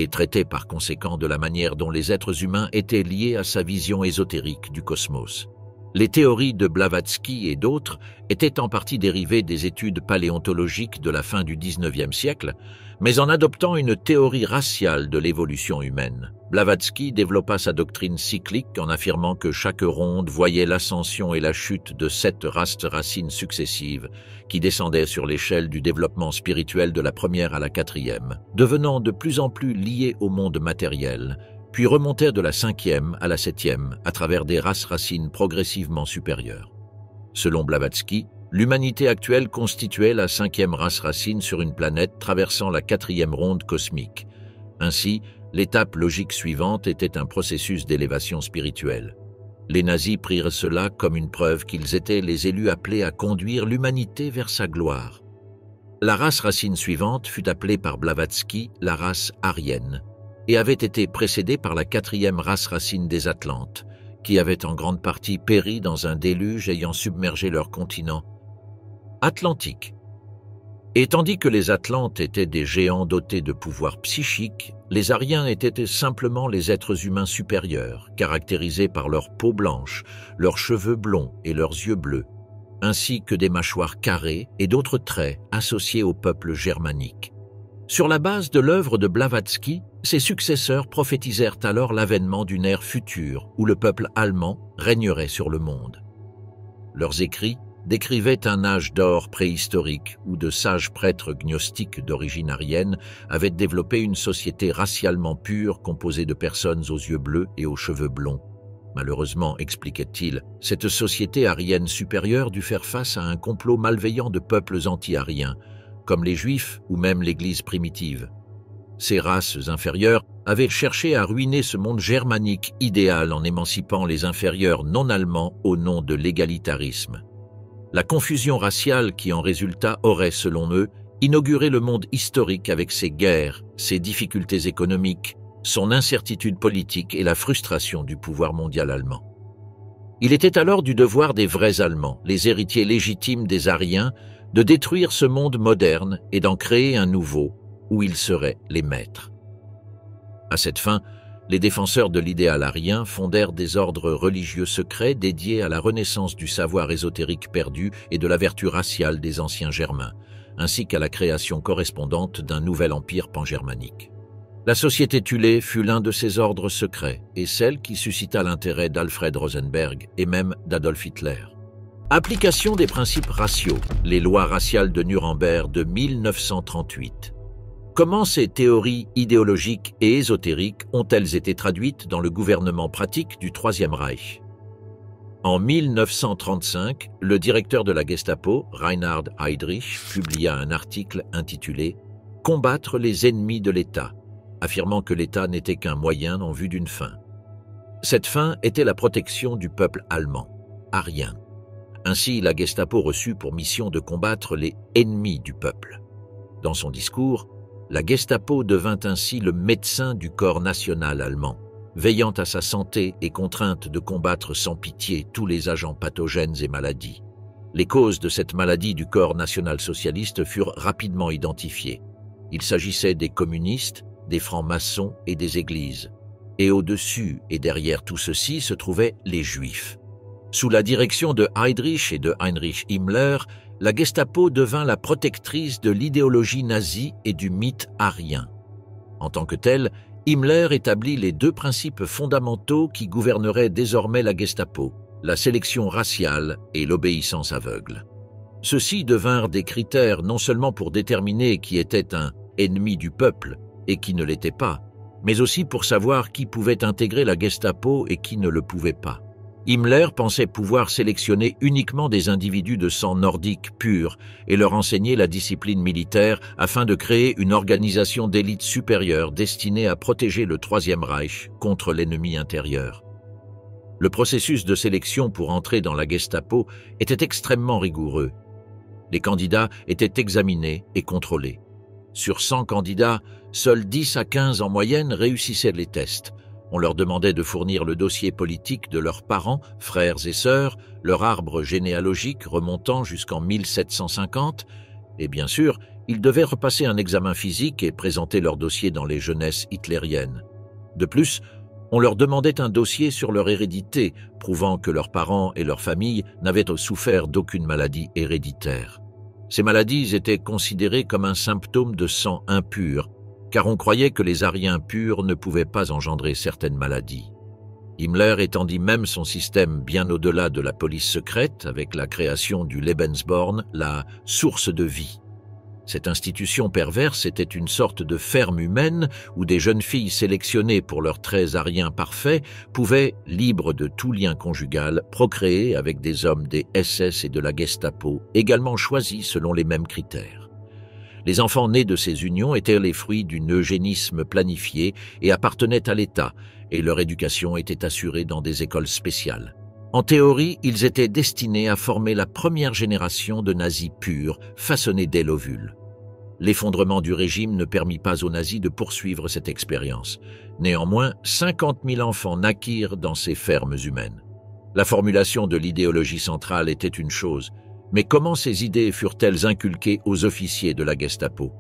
et traitait par conséquent de la manière dont les êtres humains étaient liés à sa vision ésotérique du cosmos. Les théories de Blavatsky et d'autres étaient en partie dérivées des études paléontologiques de la fin du XIXe siècle, mais en adoptant une théorie raciale de l'évolution humaine. Blavatsky développa sa doctrine cyclique en affirmant que chaque ronde voyait l'ascension et la chute de 7 races racines successives qui descendaient sur l'échelle du développement spirituel de la première à la 4e, devenant de plus en plus liées au monde matériel, puis remontèrent de la 5e à la 7e à travers des races racines progressivement supérieures. Selon Blavatsky, l'humanité actuelle constituait la 5e race racine sur une planète traversant la 4e ronde cosmique. Ainsi, l'étape logique suivante était un processus d'élévation spirituelle. Les nazis prirent cela comme une preuve qu'ils étaient les élus appelés à conduire l'humanité vers sa gloire. La race racine suivante fut appelée par Blavatsky la race aryenne, et avait été précédée par la 4e race racine des Atlantes, qui avait en grande partie péri dans un déluge ayant submergé leur continent atlantique. Et tandis que les Atlantes étaient des géants dotés de pouvoirs psychiques, les Aryens étaient simplement les êtres humains supérieurs, caractérisés par leur peau blanche, leurs cheveux blonds et leurs yeux bleus, ainsi que des mâchoires carrées et d'autres traits associés au peuple germanique. Sur la base de l'œuvre de Blavatsky, ses successeurs prophétisèrent alors l'avènement d'une ère future où le peuple allemand régnerait sur le monde. Leurs écrits décrivaient un âge d'or préhistorique où de sages prêtres gnostiques d'origine aryenne avaient développé une société racialement pure composée de personnes aux yeux bleus et aux cheveux blonds. Malheureusement, expliquait-il, cette société aryenne supérieure dut faire face à un complot malveillant de peuples anti-aryens, comme les Juifs ou même l'Église primitive. Ces races inférieures avaient cherché à ruiner ce monde germanique idéal en émancipant les inférieurs non-allemands au nom de l'égalitarisme. La confusion raciale qui en résulta aurait, selon eux, inauguré le monde historique avec ses guerres, ses difficultés économiques, son incertitude politique et la frustration du pouvoir mondial allemand. Il était alors du devoir des vrais Allemands, les héritiers légitimes des Aryens, de détruire ce monde moderne et d'en créer un nouveau, où ils seraient les maîtres. À cette fin, les défenseurs de l'idéal aryen fondèrent des ordres religieux secrets dédiés à la renaissance du savoir ésotérique perdu et de la vertu raciale des anciens Germains, ainsi qu'à la création correspondante d'un nouvel empire pangermanique. La Société Thulé fut l'un de ces ordres secrets et celle qui suscita l'intérêt d'Alfred Rosenberg et même d'Adolf Hitler. Application des principes raciaux, les lois raciales de Nuremberg de 1938. Comment ces théories idéologiques et ésotériques ont-elles été traduites dans le gouvernement pratique du Troisième Reich? En 1935, le directeur de la Gestapo, Reinhard Heydrich, publia un article intitulé « Combattre les ennemis de l'État », affirmant que l'État n'était qu'un moyen en vue d'une fin. Cette fin était la protection du peuple allemand, aryen. Ainsi, la Gestapo reçut pour mission de combattre les ennemis du peuple. Dans son discours, la Gestapo devint ainsi le médecin du corps national allemand, veillant à sa santé et contrainte de combattre sans pitié tous les agents pathogènes et maladies. Les causes de cette maladie du corps national-socialiste furent rapidement identifiées. Il s'agissait des communistes, des francs-maçons et des églises. Et au-dessus et derrière tout ceci se trouvaient les Juifs. Sous la direction de Heydrich et de Heinrich Himmler, la Gestapo devint la protectrice de l'idéologie nazie et du mythe aryen. En tant que telle, Himmler établit les 2 principes fondamentaux qui gouverneraient désormais la Gestapo, la sélection raciale et l'obéissance aveugle. Ceux-ci devinrent des critères non seulement pour déterminer qui était un ennemi du peuple et qui ne l'était pas, mais aussi pour savoir qui pouvait intégrer la Gestapo et qui ne le pouvait pas. Himmler pensait pouvoir sélectionner uniquement des individus de sang nordique pur et leur enseigner la discipline militaire afin de créer une organisation d'élite supérieure destinée à protéger le Troisième Reich contre l'ennemi intérieur. Le processus de sélection pour entrer dans la Gestapo était extrêmement rigoureux. Les candidats étaient examinés et contrôlés. Sur 100 candidats, seuls 10 à 15 en moyenne réussissaient les tests. On leur demandait de fournir le dossier politique de leurs parents, frères et sœurs, leur arbre généalogique remontant jusqu'en 1750, et bien sûr, ils devaient repasser un examen physique et présenter leur dossier dans les jeunesses hitlériennes. De plus, on leur demandait un dossier sur leur hérédité, prouvant que leurs parents et leurs familles n'avaient souffert d'aucune maladie héréditaire. Ces maladies étaient considérées comme un symptôme de sang impur, car on croyait que les Aryens purs ne pouvaient pas engendrer certaines maladies. Himmler étendit même son système bien au-delà de la police secrète avec la création du Lebensborn, la source de vie. Cette institution perverse était une sorte de ferme humaine où des jeunes filles sélectionnées pour leurs traits aryens parfaits pouvaient, libres de tout lien conjugal, procréer avec des hommes des SS et de la Gestapo, également choisis selon les mêmes critères. Les enfants nés de ces unions étaient les fruits d'un eugénisme planifié et appartenaient à l'État, et leur éducation était assurée dans des écoles spéciales. En théorie, ils étaient destinés à former la première génération de nazis purs, façonnés dès l'ovule. L'effondrement du régime ne permit pas aux nazis de poursuivre cette expérience. Néanmoins, 50 000 enfants naquirent dans ces fermes humaines. La formulation de l'idéologie centrale était une chose, mais comment ces idées furent-elles inculquées aux officiers de la Gestapo?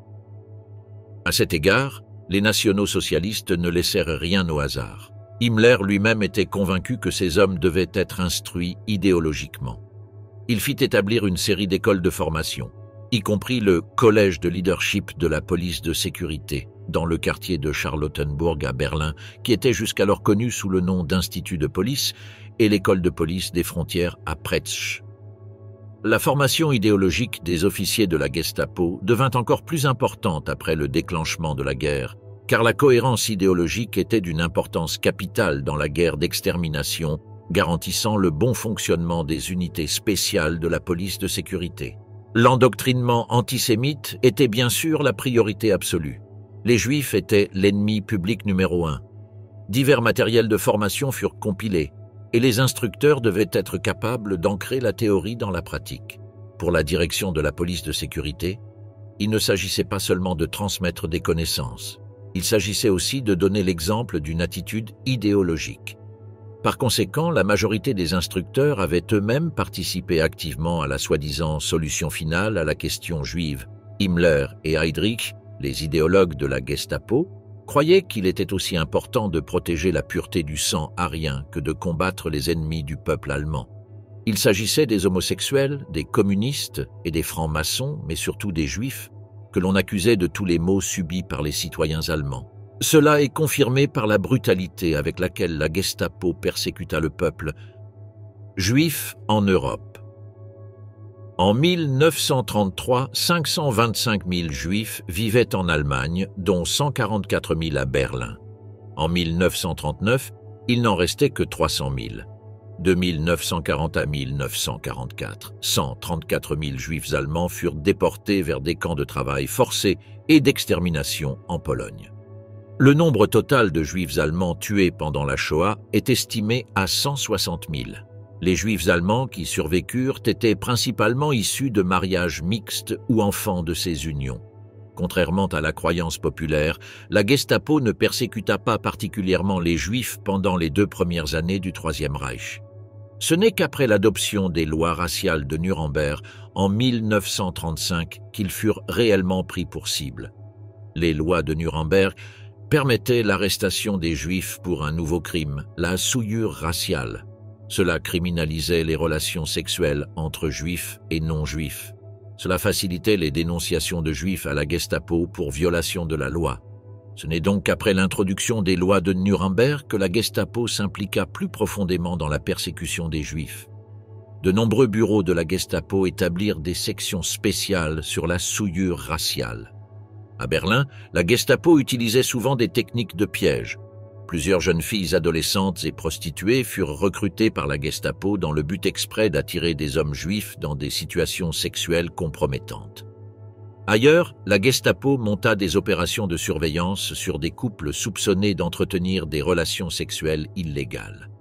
À cet égard, les nationaux-socialistes ne laissèrent rien au hasard. Himmler lui-même était convaincu que ces hommes devaient être instruits idéologiquement. Il fit établir une série d'écoles de formation, y compris le collège de leadership de la police de sécurité, dans le quartier de Charlottenburg à Berlin, qui était jusqu'alors connu sous le nom d'Institut de police, et l'école de police des frontières à Pretzsch. La formation idéologique des officiers de la Gestapo devint encore plus importante après le déclenchement de la guerre, car la cohérence idéologique était d'une importance capitale dans la guerre d'extermination, garantissant le bon fonctionnement des unités spéciales de la police de sécurité. L'endoctrinement antisémite était bien sûr la priorité absolue. Les Juifs étaient l'ennemi public numéro 1. Divers matériels de formation furent compilés, et les instructeurs devaient être capables d'ancrer la théorie dans la pratique. Pour la direction de la police de sécurité, il ne s'agissait pas seulement de transmettre des connaissances, il s'agissait aussi de donner l'exemple d'une attitude idéologique. Par conséquent, la majorité des instructeurs avaient eux-mêmes participé activement à la soi-disant solution finale à la question juive. Himmler et Heydrich, les idéologues de la Gestapo, croyaient qu'il était aussi important de protéger la pureté du sang aryen que de combattre les ennemis du peuple allemand. Il s'agissait des homosexuels, des communistes et des francs-maçons, mais surtout des juifs, que l'on accusait de tous les maux subis par les citoyens allemands. Cela est confirmé par la brutalité avec laquelle la Gestapo persécuta le peuple juif en Europe. En 1933, 525 000 Juifs vivaient en Allemagne, dont 144 000 à Berlin. En 1939, il n'en restait que 300 000. De 1940 à 1944, 134 000 Juifs allemands furent déportés vers des camps de travail forcés et d'extermination en Pologne. Le nombre total de Juifs allemands tués pendant la Shoah est estimé à 160 000. Les Juifs allemands qui survécurent étaient principalement issus de mariages mixtes ou enfants de ces unions. Contrairement à la croyance populaire, la Gestapo ne persécuta pas particulièrement les Juifs pendant les 2 premières années du Troisième Reich. Ce n'est qu'après l'adoption des lois raciales de Nuremberg en 1935 qu'ils furent réellement pris pour cible. Les lois de Nuremberg permettait l'arrestation des Juifs pour un nouveau crime, la souillure raciale. Cela criminalisait les relations sexuelles entre Juifs et non-Juifs. Cela facilitait les dénonciations de Juifs à la Gestapo pour violation de la loi. Ce n'est donc qu'après l'introduction des lois de Nuremberg que la Gestapo s'impliqua plus profondément dans la persécution des Juifs. De nombreux bureaux de la Gestapo établirent des sections spéciales sur la souillure raciale. À Berlin, la Gestapo utilisait souvent des techniques de piège. Plusieurs jeunes filles adolescentes et prostituées furent recrutées par la Gestapo dans le but exprès d'attirer des hommes juifs dans des situations sexuelles compromettantes. Ailleurs, la Gestapo monta des opérations de surveillance sur des couples soupçonnés d'entretenir des relations sexuelles illégales.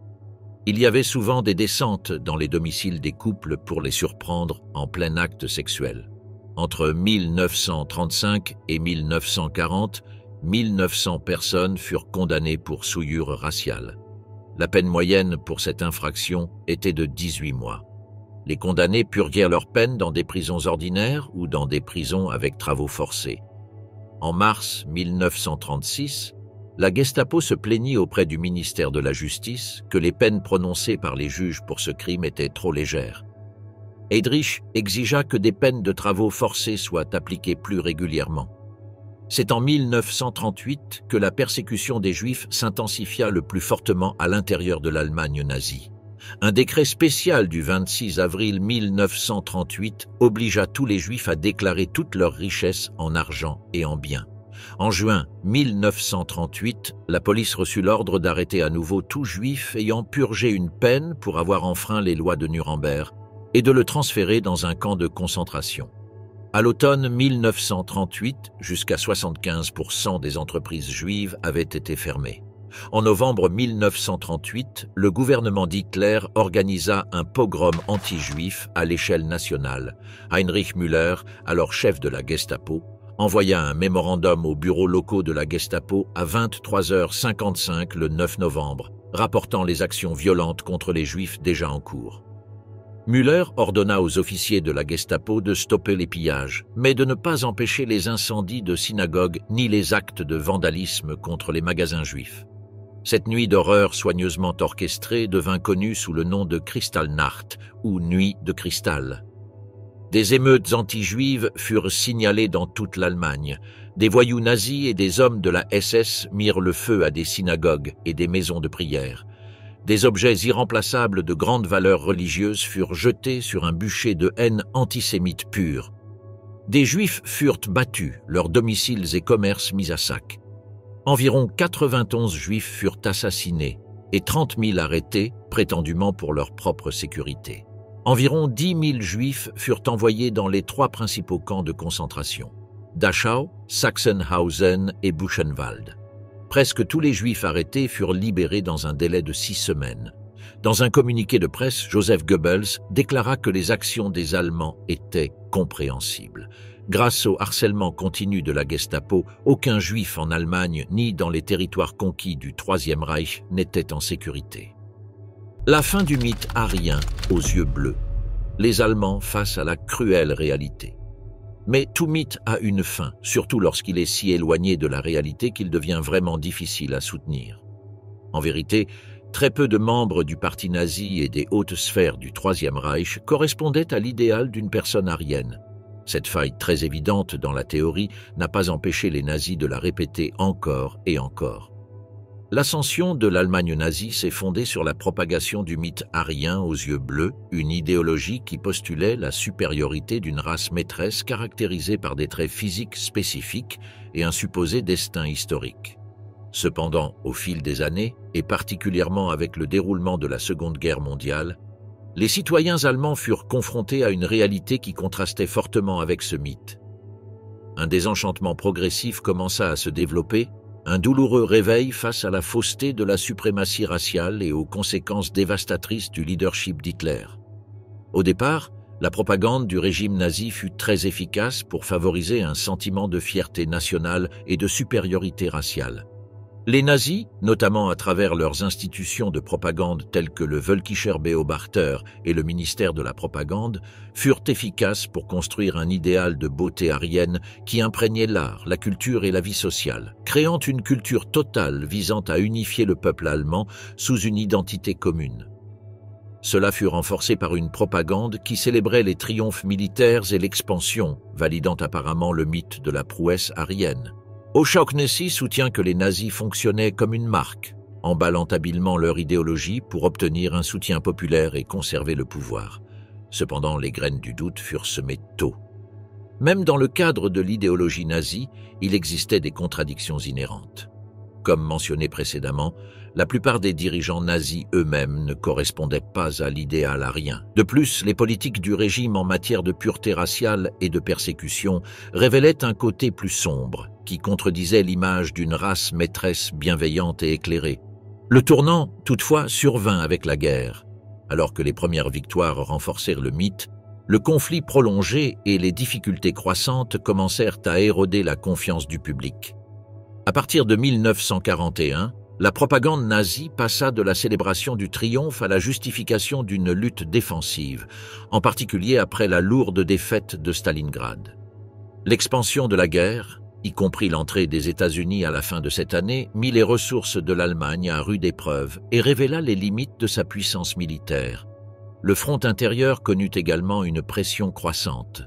Il y avait souvent des descentes dans les domiciles des couples pour les surprendre en plein acte sexuel. Entre 1935 et 1940, 1900 personnes furent condamnées pour souillure raciale. La peine moyenne pour cette infraction était de 18 mois. Les condamnés purguèrent leur peine dans des prisons ordinaires ou dans des prisons avec travaux forcés. En mars 1936, la Gestapo se plaignit auprès du ministère de la Justice que les peines prononcées par les juges pour ce crime étaient trop légères. Heydrich exigea que des peines de travaux forcés soient appliquées plus régulièrement. C'est en 1938 que la persécution des Juifs s'intensifia le plus fortement à l'intérieur de l'Allemagne nazie. Un décret spécial du 26 avril 1938 obligea tous les Juifs à déclarer toutes leurs richesses en argent et en biens. En juin 1938, la police reçut l'ordre d'arrêter à nouveau tout Juif ayant purgé une peine pour avoir enfreint les lois de Nuremberg et de le transférer dans un camp de concentration. À l'automne 1938, jusqu'à 75% des entreprises juives avaient été fermées. En novembre 1938, le gouvernement d'Hitler organisa un pogrom anti-juif à l'échelle nationale. Heinrich Müller, alors chef de la Gestapo, envoya un mémorandum aux bureaux locaux de la Gestapo à 23h55 le 9 novembre, rapportant les actions violentes contre les Juifs déjà en cours. Müller ordonna aux officiers de la Gestapo de stopper les pillages, mais de ne pas empêcher les incendies de synagogues ni les actes de vandalisme contre les magasins juifs. Cette nuit d'horreur soigneusement orchestrée devint connue sous le nom de Kristallnacht ou Nuit de cristal. Des émeutes anti-juives furent signalées dans toute l'Allemagne. Des voyous nazis et des hommes de la SS mirent le feu à des synagogues et des maisons de prière. Des objets irremplaçables de grande valeur religieuse furent jetés sur un bûcher de haine antisémite pure. Des Juifs furent battus, leurs domiciles et commerces mis à sac. Environ 91 Juifs furent assassinés et 30 000 arrêtés, prétendument pour leur propre sécurité. Environ 10 000 Juifs furent envoyés dans les 3 principaux camps de concentration, Dachau, Sachsenhausen et Buchenwald. Presque tous les Juifs arrêtés furent libérés dans un délai de 6 semaines. Dans un communiqué de presse, Joseph Goebbels déclara que les actions des Allemands étaient compréhensibles. Grâce au harcèlement continu de la Gestapo, aucun Juif en Allemagne ni dans les territoires conquis du Troisième Reich n'était en sécurité. La fin du mythe arien aux yeux bleus. Les Allemands face à la cruelle réalité. Mais tout mythe a une fin, surtout lorsqu'il est si éloigné de la réalité qu'il devient vraiment difficile à soutenir. En vérité, très peu de membres du parti nazi et des hautes sphères du Troisième Reich correspondaient à l'idéal d'une personne aryenne. Cette faille très évidente dans la théorie n'a pas empêché les nazis de la répéter encore et encore. L'ascension de l'Allemagne nazie s'est fondée sur la propagation du mythe arien aux yeux bleus, une idéologie qui postulait la supériorité d'une race maîtresse caractérisée par des traits physiques spécifiques et un supposé destin historique. Cependant, au fil des années, et particulièrement avec le déroulement de la Seconde Guerre mondiale, les citoyens allemands furent confrontés à une réalité qui contrastait fortement avec ce mythe. Un désenchantement progressif commença à se développer, un douloureux réveil face à la fausseté de la suprématie raciale et aux conséquences dévastatrices du leadership d'Hitler. Au départ, la propagande du régime nazi fut très efficace pour favoriser un sentiment de fierté nationale et de supériorité raciale. Les nazis, notamment à travers leurs institutions de propagande telles que le Völkischer Beobachter et le ministère de la Propagande, furent efficaces pour construire un idéal de beauté aryenne qui imprégnait l'art, la culture et la vie sociale, créant une culture totale visant à unifier le peuple allemand sous une identité commune. Cela fut renforcé par une propagande qui célébrait les triomphes militaires et l'expansion, validant apparemment le mythe de la prouesse aryenne. O'Shaughnessy soutient que les nazis fonctionnaient comme une marque, emballant habilement leur idéologie pour obtenir un soutien populaire et conserver le pouvoir. Cependant, les graines du doute furent semées tôt. Même dans le cadre de l'idéologie nazie, il existait des contradictions inhérentes. Comme mentionné précédemment, la plupart des dirigeants nazis eux-mêmes ne correspondaient pas à l'idéal arien. De plus, les politiques du régime en matière de pureté raciale et de persécution révélaient un côté plus sombre, qui contredisait l'image d'une race maîtresse bienveillante et éclairée. Le tournant, toutefois, survint avec la guerre. Alors que les premières victoires renforcèrent le mythe, le conflit prolongé et les difficultés croissantes commencèrent à éroder la confiance du public. À partir de 1941, La propagande nazie passa de la célébration du triomphe à la justification d'une lutte défensive, en particulier après la lourde défaite de Stalingrad. L'expansion de la guerre, y compris l'entrée des États-Unis à la fin de cette année, mit les ressources de l'Allemagne à rude épreuve et révéla les limites de sa puissance militaire. Le front intérieur connut également une pression croissante.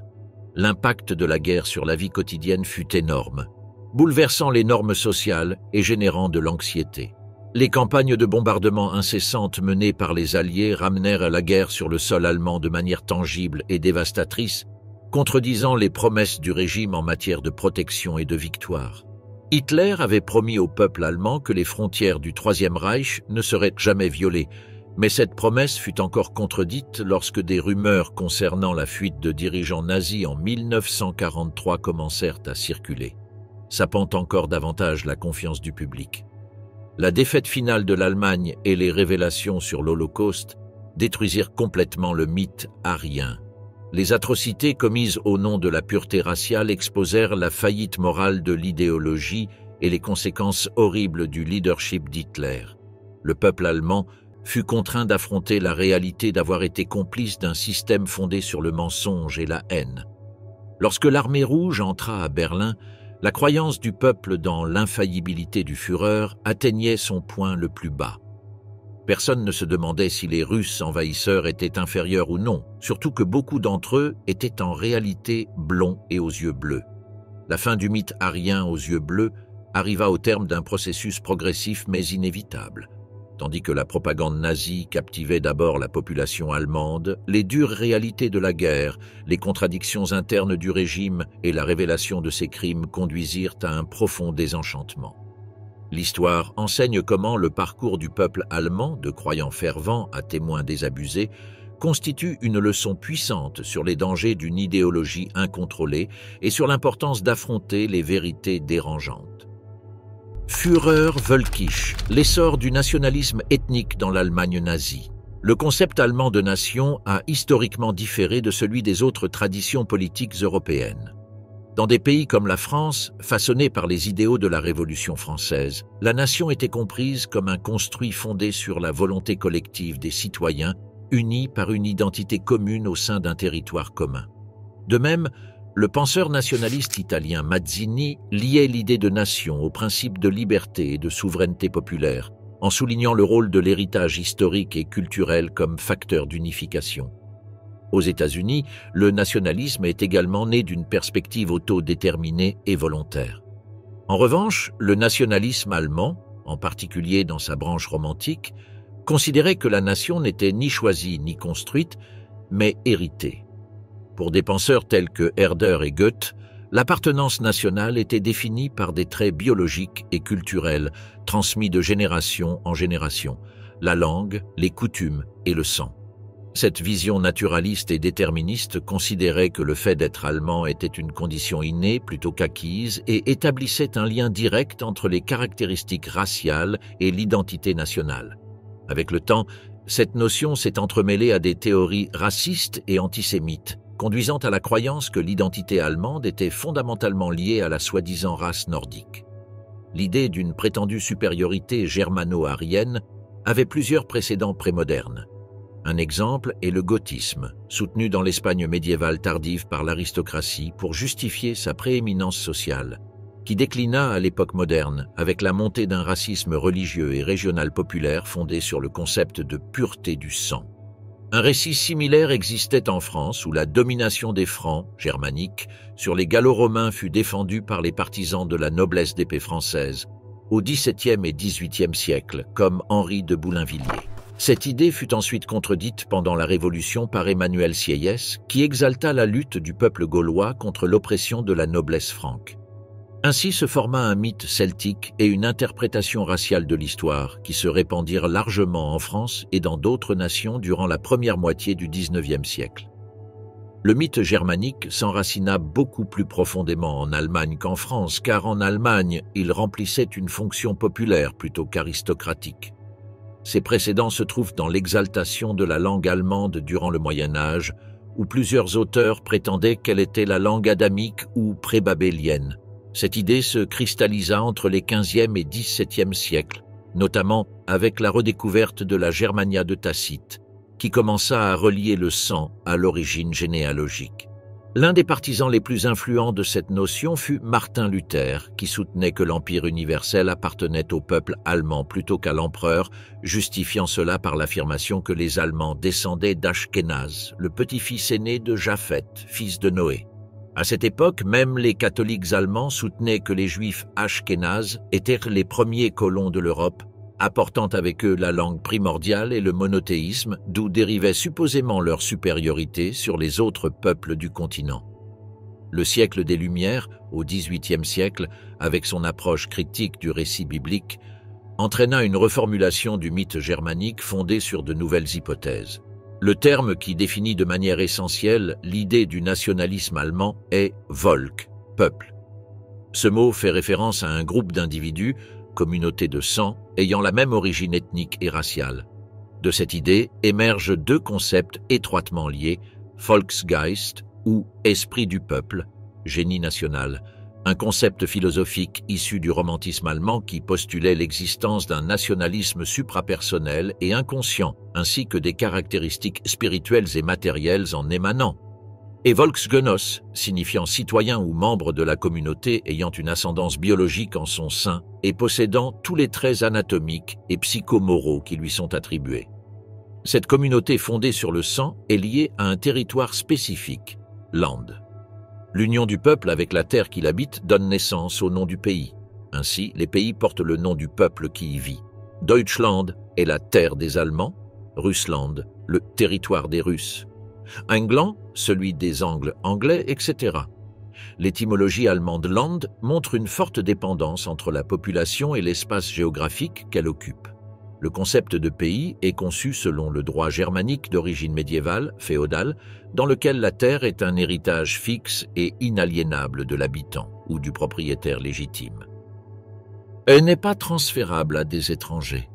L'impact de la guerre sur la vie quotidienne fut énorme, bouleversant les normes sociales et générant de l'anxiété. Les campagnes de bombardement incessantes menées par les Alliés ramenèrent la guerre sur le sol allemand de manière tangible et dévastatrice, contredisant les promesses du régime en matière de protection et de victoire. Hitler avait promis au peuple allemand que les frontières du Troisième Reich ne seraient jamais violées, mais cette promesse fut encore contredite lorsque des rumeurs concernant la fuite de dirigeants nazis en 1943 commencèrent à circuler, sapant encore davantage la confiance du public. La défaite finale de l'Allemagne et les révélations sur l'Holocauste détruisirent complètement le mythe aryen. Les atrocités commises au nom de la pureté raciale exposèrent la faillite morale de l'idéologie et les conséquences horribles du leadership d'Hitler. Le peuple allemand fut contraint d'affronter la réalité d'avoir été complice d'un système fondé sur le mensonge et la haine. Lorsque l'armée rouge entra à Berlin, la croyance du peuple dans l'infaillibilité du Führer atteignait son point le plus bas. Personne ne se demandait si les Russes envahisseurs étaient inférieurs ou non, surtout que beaucoup d'entre eux étaient en réalité blonds et aux yeux bleus. La fin du mythe aryen aux yeux bleus arriva au terme d'un processus progressif mais inévitable. Tandis que la propagande nazie captivait d'abord la population allemande, les dures réalités de la guerre, les contradictions internes du régime et la révélation de ses crimes conduisirent à un profond désenchantement. L'histoire enseigne comment le parcours du peuple allemand, de croyants fervents à témoins désabusés, constitue une leçon puissante sur les dangers d'une idéologie incontrôlée et sur l'importance d'affronter les vérités dérangeantes. Führer-Völkisch, l'essor du nationalisme ethnique dans l'Allemagne nazie. Le concept allemand de nation a historiquement différé de celui des autres traditions politiques européennes. Dans des pays comme la France, façonnés par les idéaux de la Révolution française, la nation était comprise comme un construit fondé sur la volonté collective des citoyens, unis par une identité commune au sein d'un territoire commun. De même, le penseur nationaliste italien Mazzini liait l'idée de nation au principe de liberté et de souveraineté populaire, en soulignant le rôle de l'héritage historique et culturel comme facteur d'unification. Aux États-Unis, le nationalisme est également né d'une perspective autodéterminée et volontaire. En revanche, le nationalisme allemand, en particulier dans sa branche romantique, considérait que la nation n'était ni choisie ni construite, mais héritée. Pour des penseurs tels que Herder et Goethe, l'appartenance nationale était définie par des traits biologiques et culturels transmis de génération en génération, la langue, les coutumes et le sang. Cette vision naturaliste et déterministe considérait que le fait d'être allemand était une condition innée plutôt qu'acquise et établissait un lien direct entre les caractéristiques raciales et l'identité nationale. Avec le temps, cette notion s'est entremêlée à des théories racistes et antisémites, conduisant à la croyance que l'identité allemande était fondamentalement liée à la soi-disant race nordique. L'idée d'une prétendue supériorité germano-aryenne avait plusieurs précédents prémodernes. Un exemple est le gothisme, soutenu dans l'Espagne médiévale tardive par l'aristocratie pour justifier sa prééminence sociale, qui déclina à l'époque moderne avec la montée d'un racisme religieux et régional populaire fondé sur le concept de pureté du sang. Un récit similaire existait en France où la domination des Francs, germaniques, sur les Gallo-romains fut défendue par les partisans de la noblesse d'épée française, au XVIIe et XVIIIe siècle, comme Henri de Boulainvilliers. Cette idée fut ensuite contredite pendant la Révolution par Emmanuel Sieyès, qui exalta la lutte du peuple gaulois contre l'oppression de la noblesse franque. Ainsi se forma un mythe celtique et une interprétation raciale de l'histoire qui se répandirent largement en France et dans d'autres nations durant la première moitié du XIXe siècle. Le mythe germanique s'enracina beaucoup plus profondément en Allemagne qu'en France, car en Allemagne, il remplissait une fonction populaire plutôt qu'aristocratique. Ses précédents se trouvent dans l'exaltation de la langue allemande durant le Moyen Âge, où plusieurs auteurs prétendaient qu'elle était la langue adamique ou prébabélienne. Cette idée se cristallisa entre les XVe et XVIIe siècles, notamment avec la redécouverte de la Germania de Tacite, qui commença à relier le sang à l'origine généalogique. L'un des partisans les plus influents de cette notion fut Martin Luther, qui soutenait que l'Empire universel appartenait au peuple allemand plutôt qu'à l'empereur, justifiant cela par l'affirmation que les Allemands descendaient d'Ashkénaz, le petit-fils aîné de Japhet, fils de Noé. À cette époque, même les catholiques allemands soutenaient que les Juifs ashkénazes étaient les premiers colons de l'Europe, apportant avec eux la langue primordiale et le monothéisme, d'où dérivait supposément leur supériorité sur les autres peuples du continent. Le siècle des Lumières, au XVIIIe siècle, avec son approche critique du récit biblique, entraîna une reformulation du mythe germanique fondée sur de nouvelles hypothèses. Le terme qui définit de manière essentielle l'idée du nationalisme allemand est « Volk », peuple. Ce mot fait référence à un groupe d'individus, communauté de sang, ayant la même origine ethnique et raciale. De cette idée émergent deux concepts étroitement liés, Volksgeist ou esprit du peuple, génie national, un concept philosophique issu du romantisme allemand qui postulait l'existence d'un nationalisme suprapersonnel et inconscient, ainsi que des caractéristiques spirituelles et matérielles en émanant. Et Volksgenos, signifiant citoyen ou membre de la communauté ayant une ascendance biologique en son sein et possédant tous les traits anatomiques et psychomoraux qui lui sont attribués. Cette communauté fondée sur le sang est liée à un territoire spécifique, Land. L'union du peuple avec la terre qu'il habite donne naissance au nom du pays. Ainsi, les pays portent le nom du peuple qui y vit. Deutschland est la terre des Allemands, Russland, le territoire des Russes. England, celui des Angles anglais, etc. L'étymologie allemande Land montre une forte dépendance entre la population et l'espace géographique qu'elle occupe. Le concept de pays est conçu selon le droit germanique d'origine médiévale, féodale, dans lequel la terre est un héritage fixe et inaliénable de l'habitant ou du propriétaire légitime. Elle n'est pas transférable à des étrangers.